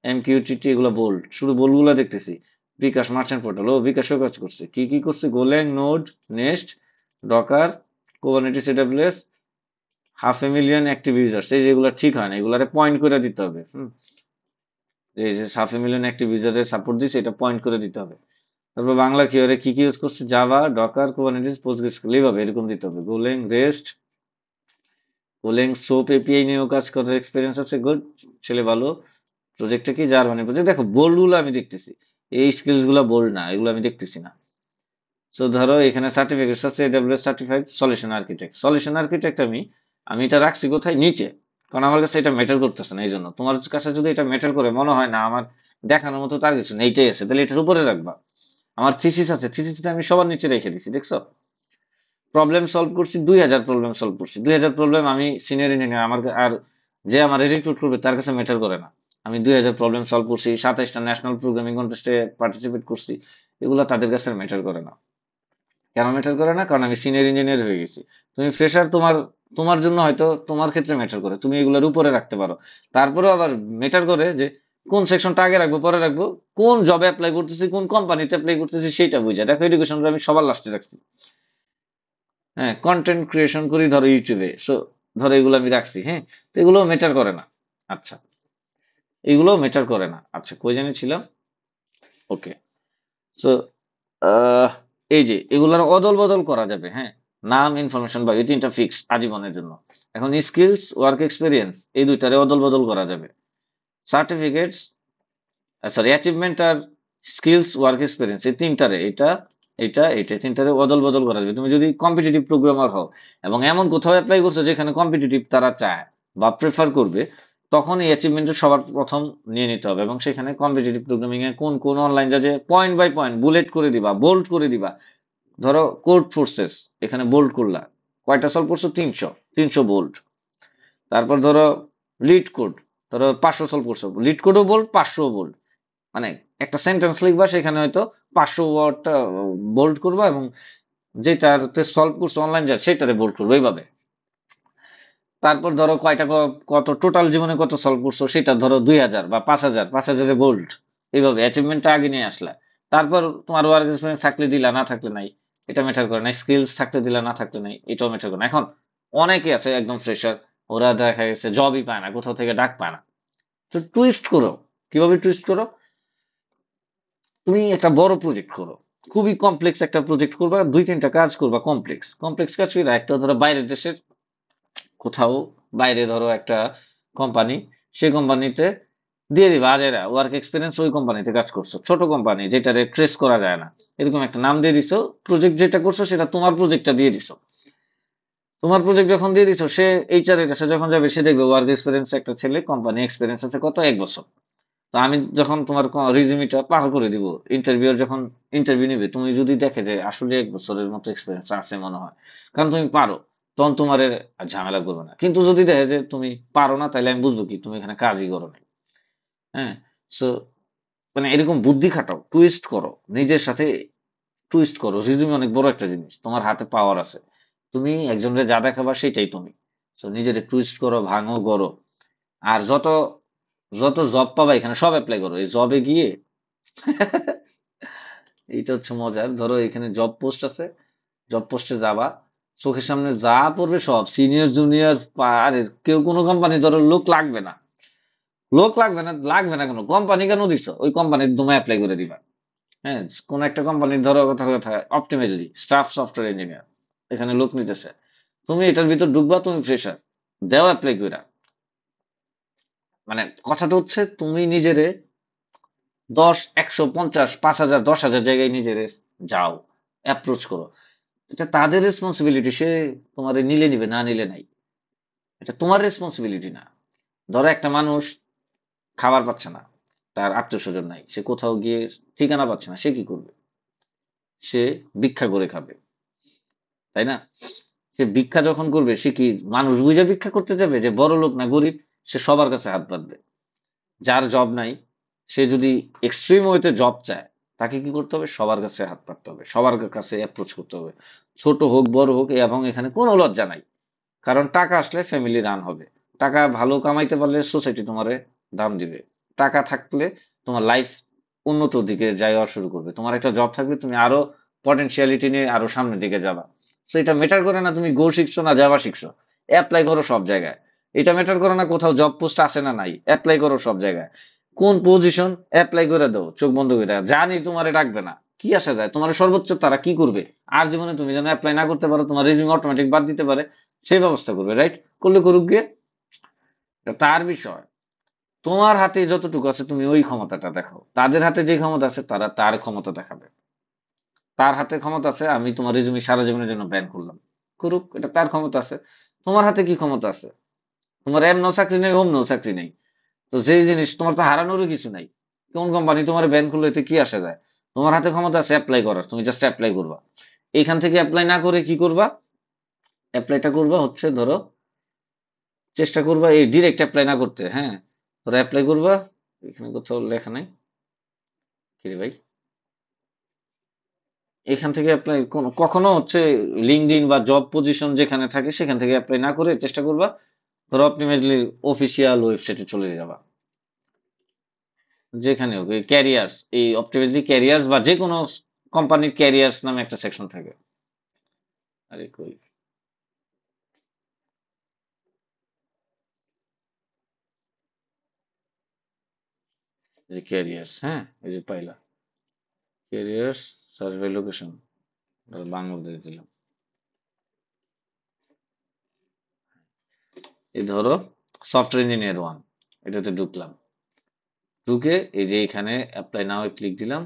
এমকিউটিটি, এগুলো বোল্ড, শুধু বোল্ড গুলা দেখতেছি। বিকাশ মার্চেন্ট পোর্টাল, ও বিকাশও কাজ করছে, কি কি করছে, Golang Node, Nest, Docker, Kubernetes, AWS, 500,000 active users, এই যেগুলো ঠিক হয় না, এগুলারে পয়েন্ট করে দিতে হবে। এই যে 500,000 অ্যাক্টিভ ইউজারের সাপোর্ট দিচ্ছে, এটা পয়েন্ট করে দিতে হবে। তারপর বাংলা কি ওরে কি কি ইউজ করছে, জাভা, ডকার, কুবারনেটিস, পোস্টগ্রেসকুল, এইভাবে এরকম দিতে হবে। গোলেং রেস্ট, গোলেং সোপ এপিআই নিয়েও কাজ করার এক্সপিরিয়েন্স আছে, গুড, ছেলে ভালো। প্রজেক্টটা কি, জার্মানি প্রজেক্ট, দেখো বোল্ড গুলো আমি দেখতেছি, এই স্কিলস গুলো বোল্ড না, এগুলো আমি দেখতেছি না। সো ধরো এখানে সার্টিফিকেট আছে, AWS certified solution architect, solution architect আমি আমি এটা রাখছি কোথায়, নিচে, কারণ আমার কাছে এটা ম্যাটার করতেছে না। এই জন্য তোমার কাছে যদি এটা ম্যাটার করে মনে হয় না আমার দেখানোর মতো তার কিছু নেই, এইটাই আছে, তাহলে এটার উপরে রাখবা। আমার থিসিস আছে, থিসিসটা আমি সবার নিচে রেখে দিচ্ছি, দেখছো? প্রবলেম সলভ করছি 2,000 প্রবলেম সলভ করছি, 2,000 প্রবলেম, আমি সিনিয়র ইঞ্জিনিয়ার, আমার আর যে আমার রিক্রুট করবে তার কাছে ম্যাটার করে না। আমি 2,000 প্রবলেম সলভ করছি, 27টা ন্যাশনাল প্রোগ্রামিং কন্টেস্টে পার্টিসিপেট করছি, এগুলো তাদের কাছে ম্যাটার করে না। কেন ম্যাটার করে না? কারণ আমি সিনিয়র ইঞ্জিনিয়ার হয়ে গেছি। তুমি ফ্রেশার, তোমার তোমার জন্য হয়তো তোমার ক্ষেত্রে ম্যাটার করে, তুমি এগুলোর উপরে রাখতে পারো। তারপরেও আবার ম্যাটার করে যে কোন সেকশনটা আগে রাখবো পরে রাখবো, কোন জবে অ্যাপ্লাই করতেছি, কোন কোম্পানিতে অ্যাপ্লাই করতেছি সেটা বুঝা। দেখো এডুকেশনটা আমি সবার লাস্টে রাখছি। হ্যাঁ, কন্টেন্ট ক্রিয়েশন করি ধরো ইউটিউবে, সো ধরো এগুলো আমি রাখছি। হ্যাঁ, তো এগুলো ম্যাটার করে না। আচ্ছা, এগুলো ম্যাটার করে না। আচ্ছা, কই জানি ছিলাম। ওকে, সো এই যে এগুলার অদল বদল করা যাবে। হ্যাঁ, নাম, ইনফরমেশন বা এই তিনটা ফিক্স আজীবনের জন্য। এখন স্কিলস, ওয়ার্ক এক্সপিরিয়েন্স, এই দুইটারে অদল বদল করা যাবে। সার্টিফিকেটস, সরি, অ্যাচিভমেন্ট আর স্কিলস, ওয়ার্ক এক্সপিরিয়েন্স, এই তিনটারে এটা এটা এটা তিনটারে অদল বদল করা যাবে। তুমি যদি কম্পিটিটিভ প্রোগ্রামার হও এবং এমন কোথাও অ্যাপ্লাই করছো যেখানে কম্পিটিটিভ তারা চায় বা প্রেফার করবে, তখন এই অ্যাচিভমেন্টের সবার প্রথম নিয়ে নিতে হবে, এবং সেখানে কম্পিটিটিভ প্রোগ্রামিং এ কোন কোন অনলাইন যা যে পয়েন্ট বাই পয়েন্ট বুলেট করে দিবা, বোল্ড করে দিবা। ধরো কোড ফোর্সেস, এখানে বোল্ড করলা, কয়টা সলভ করছো, 300 বোল্ড। তারপর ধরো লিড কোড, ধরো 500 সলভ করছো, লিড কোডও বোল্ড, 500 বোল্ড। মানে একটা সেন্টেন্স লিখবা, সেখানে হয়তো 500 ওয়ার্ডটা বোল্ড করবা, এবং যেটাতে সলভ করছো অনলাইন যা সেটারে বোল্ড করবো, এইভাবে। তারপর ধরো কয়টা কত টোটাল জীবনে কত সলভ করছো সেটা ধরো 2,000 বা 5,000, 5,000 বোল্ড, এইভাবে অ্যাচিভমেন্টটা আগে নিয়ে আসলা। তারপর তোমার ওয়ার্ক এক্সপিরিয়েন্স থাকলে দিলা, না থাকলে নাই, এটা ম্যাটার করে না। স্কিলস থাকলে দিলা, না থাকলে নাই, এটাও ম্যাটার করে না। এখন অনেকে আছে একদম ফ্রেশার, ওরা দেখা গেছে জবই পায় না, কোথাও থেকে ডাক পায় না। তো টুইস্ট করো। কিভাবে টুইস্ট করো? তুমি একটা বড় প্রজেক্ট করো, খুবই কমপ্লেক্স একটা প্রজেক্ট করবা, 2-3টা কাজ করবা, কমপ্লেক্স কমপ্লেক্স কাজ করবা। একটা ধরো বাইরের দেশের কোথাও, বাইরে ধরো একটা কোম্পানি, সেই কোম্পানিতে দিয়ে দিবা, আজ এরা ওয়ার্ক এক্সপিরিয়েন্স ওই কোম্পানিতে কাজ করছো, ছোট কোম্পানি যেটারে ট্রেস করা যায় না, এরকম একটা নাম দিয়ে দিছো, প্রজেক্ট যেটা করছো সেটা তোমার প্রজেক্টটা দিয়ে দিছো। তোমার প্রজেক্ট যখন দিয়ে দিছো, সে এইচআর এর কাছে যখন যাবে, সে দেখবে ওয়ার্ক এক্সপিরিয়েন্স একটা ছেলে, কোম্পানি এক্সপিরিয়েন্স আছে কত, 1 বছর। তো আমি যখন তোমার রিজিউমিটা পার করে দিব, ইন্টারভিউর যখন ইন্টারভিউ নিবে, তুমি যদি দেখে যে আসলে 1 বছরের মতো এক্সপিরিয়েন্স আছে মনে হয়, কারণ তুমি পারো, তখন তোমার আর ঝামেলা করবে না। কিন্তু যদি দেখে যে তুমি পারো না, তাহলে আমি বুঝবো কি তুমি এখানে কাজই করো না। হ্যাঁ। সো মানে এরকম বুদ্ধি খাটাও, টুইস্ট করো নিজের সাথে, টুইস্ট করো। রিজুমি অনেক বড় একটা জিনিস, তোমার হাতে পাওয়ার আছে। তুমি একজনকে যা দেখাবা সেটাই তুমি। সো নিজের টুইস্ট করো, ভাঙো, করো। আর যত যত জব পাবা এখানে সব অ্যাপ্লাই করো। এই জবে গিয়ে এইটা হচ্ছে মজার। ধরো এখানে জব পোস্ট আছে, জব পোস্টে যাবা, চোখের সামনে যা পড়বে সব, সিনিয়র জুনিয়র। আরে কেউ কোনো কোম্পানি ধরো লোক লাগবে না, লোক লাগবে না, লাগবে না কেন, কোম্পানি কেন দিছো, ওই কোম্পানির তুমি অ্যাপ্লাই করে দিবা। হ্যাঁ, কোন একটা কোম্পানির ধরো কথার কথা অপটিমাইজারি স্টাফ সফটওয়্যার ইঞ্জিনিয়ার, এখানে লোক নিতেছে, তুমি এটার ভিতর ঢুকবা, তুমি ফ্রেশার, দেও অ্যাপ্লাই কইরা। মানে কথাটা হচ্ছে তুমি নিজেরে 10, 100, 50, 5,000, 10,000 জায়গায় নিজেরে যাও, অ্যাপ্রোচ করো। এটা তাদের রেসপন্সিবিলিটি, সে তোমারে নিলে নিবে, না নিলে নাই। এটা তোমার রেসপন্সিবিলিটি না। ধরো একটা মানুষ খাবার পাচ্ছে না, তার আত্মীয় স্বজন নাই, সে কোথাও গিয়ে ঠিকানা পাচ্ছে না, সে কি করবে? সে ভিক্ষা করে খাবে, তাই না? সে ভিক্ষা যখন করবে, সে কি মানুষ বুঝে ভিক্ষা করতে যাবে যে বড় লোক না গরিব? সে সবার কাছে হাত পাতবে। যার জব নাই, সে যদি এক্সট্রিম ওয়েতে জব চায়, তাকে কি করতে হবে? সবার কাছে হাত পাততে হবে, সবার কাছে অ্যাপ্রোচ করতে হবে, ছোট হোক বড় হোক। এবং এখানে কোনো লজ্জা নাই, কারণ টাকা আসলে ফ্যামিলি রান হবে। টাকা ভালো কামাইতে পারলে সোসাইটি তোমারে দাম দিবে। টাকা থাকলে তোমার লাইফ উন্নত দিকে যাওয়া শুরু করবে। তোমার একটা জব থাকবে, তুমি আরো পটেনশিয়ালিটি নিয়ে আরো সামনের দিকে যাবা। তো এটা ম্যাটার করে না তুমি গো শিখছো না যাবা শিখছো, অ্যাপ্লাই করো সব জায়গায়। এটা ম্যাটার করে না কোথাও জব পোস্ট আছে না নাই, অ্যাপ্লাই করো সব জায়গায়। কোন পজিশন, অ্যাপ্লাই করে দাও চোখ বন্ধ করে, জানি তোমারে ডাকবে না, কি আসা যায়, তোমার সর্বোচ্চ তারা কি করবে? আর জীবনে তুমি যেন অ্যাপ্লাই না করতে পারো, তোমার রেজিউমে অটোমেটিক বাদ দিতে পারে, সেই ব্যবস্থা করবে। রাইট? করলে করুক গিয়ে, এটা তার বিষয়। তোমার হাতে যতটুকু আছে তুমি ওই ক্ষমতাটা দেখাও। তাদের হাতে যে ক্ষমতা আছে, তারা তার ক্ষমতা দেখাবে। তার হাতে ক্ষমতা আছে, আমি তোমার রেজুমি সারা জীবনের জন্য ব্যান করলাম, করুক, এটা তার ক্ষমতা আছে। তোমার হাতে কি ক্ষমতা আছে? তোমার এম নো চাকরি নেই, হোম নো চাকরি নেই। তো যে জিনিস তোমার তো হারানোরও কিছু নাই, কোন কোম্পানি তোমার ব্যান করলো এতে কি আসে যায়? তোমার হাতে ক্ষমতা আছে অ্যাপ্লাই করার, তুমি জাস্ট অ্যাপ্লাই করবা। এইখান থেকে অ্যাপ্লাই না করে কি করবা? অ্যাপ্লাইটা করবা হচ্ছে ধরো, চেষ্টা করবা এই ডিরেক্ট অ্যাপ্লাই না করতে। হ্যাঁ, ধরো অ্যাপ্লাই করবা, এখানে কোথাও লেখা নাই, কি রে ভাই, এখান থেকে অ্যাপ্লাই কখনো হচ্ছে লিঙ্কডইন বা জব পজিশন যেখানে থাকে সেখান থেকে অ্যাপ্লাই না করে চেষ্টা করবা, ধরো অপটিমাইজলি অফিসিয়াল ওয়েবসাইটে চলে যাবা, যেখানে হোক এই ক্যারিয়ার্স, এই অপটিমাইজলি ক্যারিয়ার্স বা যে কোনো কোম্পানির ক্যারিয়ার্স নামে একটা সেকশন থাকে। আরে কই, এই যে ক্যারিয়ার্স, হ্যাঁ এই যে পাইলা, ক্যারিয়ার্স, সার্ভে লোকেশন, বাংলাদেশ দিলাম। এই ধরো সফটওয়্যার ইঞ্জিনিয়ার 1, এটাতে ঢুকলাম। ঢুকে এই যে এখানে অ্যাপ্লাই নাও ক্লিক দিলাম।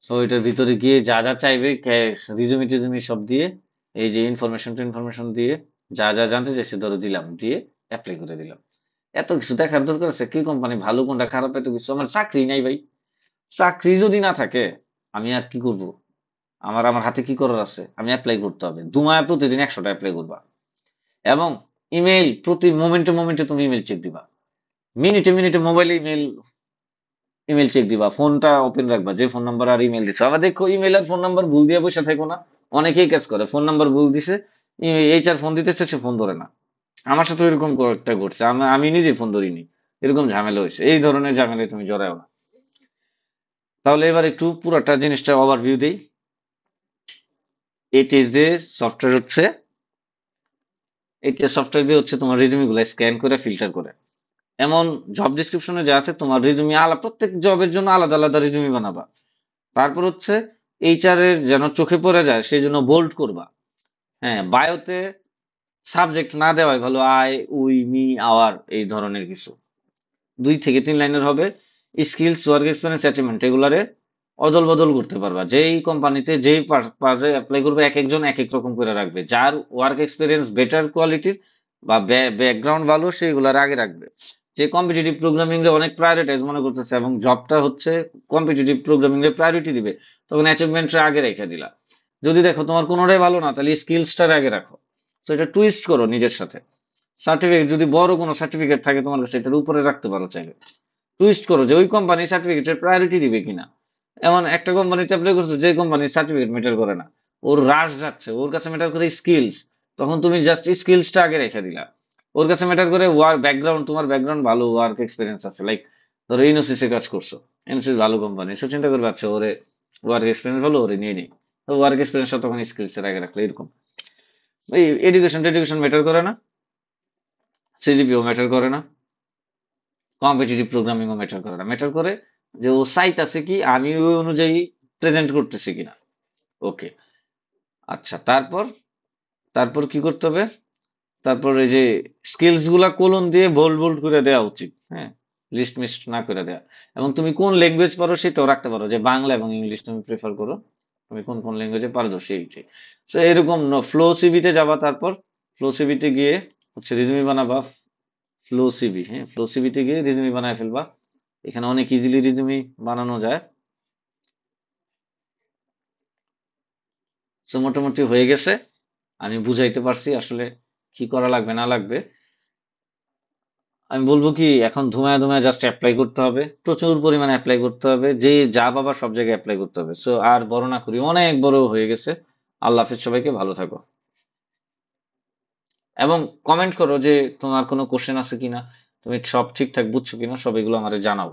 সো এটার ভিতরে গিয়ে যা যা চাইবে, রিজুমি টিজুমি সব দিয়ে, এই যে ইনফরমেশন ইনফরমেশন দিয়ে, যা যা জানতে চাইছে ধরো দিলাম, দিয়ে অ্যাপ্লাই করে দিলাম। এত কিছু দেখার দরকার আছে? কি কোম্পানি ভালো কোনটা খারাপ, এত কিছু? আমার চাকরি নাই ভাই। চাকরি যদি না থাকে, আমি আর কি করব? আমার আমার হাতে কি করার আছে? আমি অ্যাপ্লাই করতে হবে, দুমায়া প্রতিদিন 100টা অ্যাপ্লাই করবা। এবং ইমেল, প্রতি মোমেন্টে মোমেন্টে তুমি ইমেল চেক দিবা, মিনিটে মিনিটে মোবাইলে ইমেল, ইমেল চেক দিবা, ফোনটা ওপেন রাখবা, যে ফোন নাম্বার আর ইমেল দিছো। আবার দেখো ইমেল আর ফোন নাম্বার ভুল দিয়ে বসে থাকো না। অনেকেই কাজ করে, ফোন নাম্বার ভুল দিছে, এইচআর ফোন দিতেছে, সে ফোন ধরে না। আমার সাথে এরকম একটা ঘটছে, আমি নিজে ফোন ধরিনি, এরকম ঝামেলা হয়েছে। এই ধরনের ঝামেলায় তুমি জড়াও না। তাহলে এবার একটু পুরোটা জিনিসটা ওভারভিউ দেই। এটি যে সফটওয়্যার হচ্ছে, এটি সফটওয়্যার দিয়ে হচ্ছে তোমার রিজুমি গুলো স্ক্যান করে ফিল্টার করে। এমন জব ডিসক্রিপশনে যা আছে, তোমার রিজুমি আলাদা, প্রত্যেক জবের জন্য আলাদা আলাদা রিজুমি বানাবা। তারপর হচ্ছে এইচআর এর যেন চোখে পড়ে যায় সেই জন্য বোল্ড করবা। হ্যাঁ, বায়োতে সাবজেক্ট না দেওয়াই ভালো, আই, উই, মি, আওয়ার, এই ধরনের কিছু 2 থেকে 3 লাইনের হবে। স্কিলস, ওয়ার্ক এক্সপিরিয়েন্স, অ্যাচিভমেন্ট, এগুলারে অদল বদল করতে পারবা, যেই কোম্পানিতে যেই পারে অ্যাপ্লাই করবে এক একজন এক এক রকম করে রাখবে, যার ওয়ার্ক এক্সপিরিয়েন্স বেটার কোয়ালিটির বা ব্যাকগ্রাউন্ড ভালো সেইগুলার আগে রাখবে। যে কম্পিটিটিভ প্রোগ্রামিং এ অনেক প্রায়োরিটাইজ মনে করতেছে এবং জবটা হচ্ছে কম্পিটিটিভ প্রোগ্রামিং এ প্রায়োরিটি দিবে, তখন অ্যাচিভমেন্টটা আগে রেখে দিলা। যদি দেখো তোমার কোনোটাই ভালো না, তাহলে স্কিলসটার আগে রাখো। তো এটা টুইস্ট করো নিজের সাথে। সার্টিফিকেট যদি বড় কোনো সার্টিফিকেট থাকে তোমার কাছে, এটার উপরে রাখতে পারো চাইলে। টুইস্ট করো যে ওই কোম্পানি সার্টিফিকেটের প্রায়োরিটি দিবে কিনা। এমন একটা কোম্পানিতে অ্যাপ্লাই করছো যে কোম্পানির সার্টিফিকেট ম্যাটার করে না, ওর রাশ যাচ্ছে, ওর কাছে ম্যাটার করে স্কিলস, তখন তুমি জাস্ট স্কিলসটা আগে রেখে দিলা। ওর কাছে ম্যাটার করে ওয়ার্ক ব্যাকগ্রাউন্ড, তোমার ব্যাকগ্রাউন্ড ভালো, ওয়ার্ক এক্সপিরিয়েন্স আছে, লাইক ধরো ইনোসিস এ কাজ করছো, ইনোসিস ভালো কোম্পানি, সো চিন্তা করবে আচ্ছা ওরে ওয়ার্ক এক্সপিরিয়েন্স ভালো, ওরে নিয়ে নিই। তো ওয়ার্ক এক্সপিরিয়েন্স তখন স্কিলস এর আগে রাখলে এরকম। এই এডুকেশন টেডুকেশন ম্যাটার করে না, সিজিপিও ম্যাটার করে না, কম্পিটিটিভ প্রোগ্রামিংও ম্যাটার করে না, ম্যাটার করে যে ও সাইট আছে কি, আমি ওই অনুযায়ী প্রেজেন্ট করতেছি কিনা। ওকে, আচ্ছা, তারপর তারপর কি করতে হবে? তারপর এই যে স্কিলস গুলা কোলন দিয়ে বোল্ড বোল্ড করে দেওয়া উচিত, হ্যাঁ, লিস্ট মিস্ট না করে দেওয়া। এবং তুমি কোন ল্যাঙ্গুয়েজ পারো সেটাও রাখতে পারো, যে বাংলা এবং ইংলিশ তুমি প্রেফার করো, তুমি কোন কোন ল্যাঙ্গুয়েজে পারদর্শী এইটাই। সো এরকম ফ্লো সিভিতে যাবা, তারপর ফ্লো সিভিতে গিয়ে হচ্ছে রিজুমি বানাবা। ফ্লো সিভি, হ্যাঁ, ফ্লো সিভিতে গিয়ে রিজুমি বানায় ফেলবা। এখানে অনেক ইজিলি রিজুমি বানানো যায়। সো মোটামুটি হয়ে গেছে, আমি বুঝাইতে পারছি আসলে কি করা লাগবে না লাগবে। আমি বলবো কি, এখন ধুমায় ধুমায় জাস্ট অ্যাপ্লাই করতে হবে, প্রচুর পরিমাণে অ্যাপ্লাই করতে হবে, যে যা পাবা সব জায়গায় অ্যাপ্লাই করতে হবে। সো আর বড় না করি, অনেক বড় হয়ে গেছে। আল্লাহ হাফেজ, সবাইকে ভালো থাকো। এবং কমেন্ট করো যে তোমার কোনো কোশ্চেন আছে কিনা, তুমি সব ঠিকঠাক বুঝছো কিনা, সব এগুলো আমারে জানাও।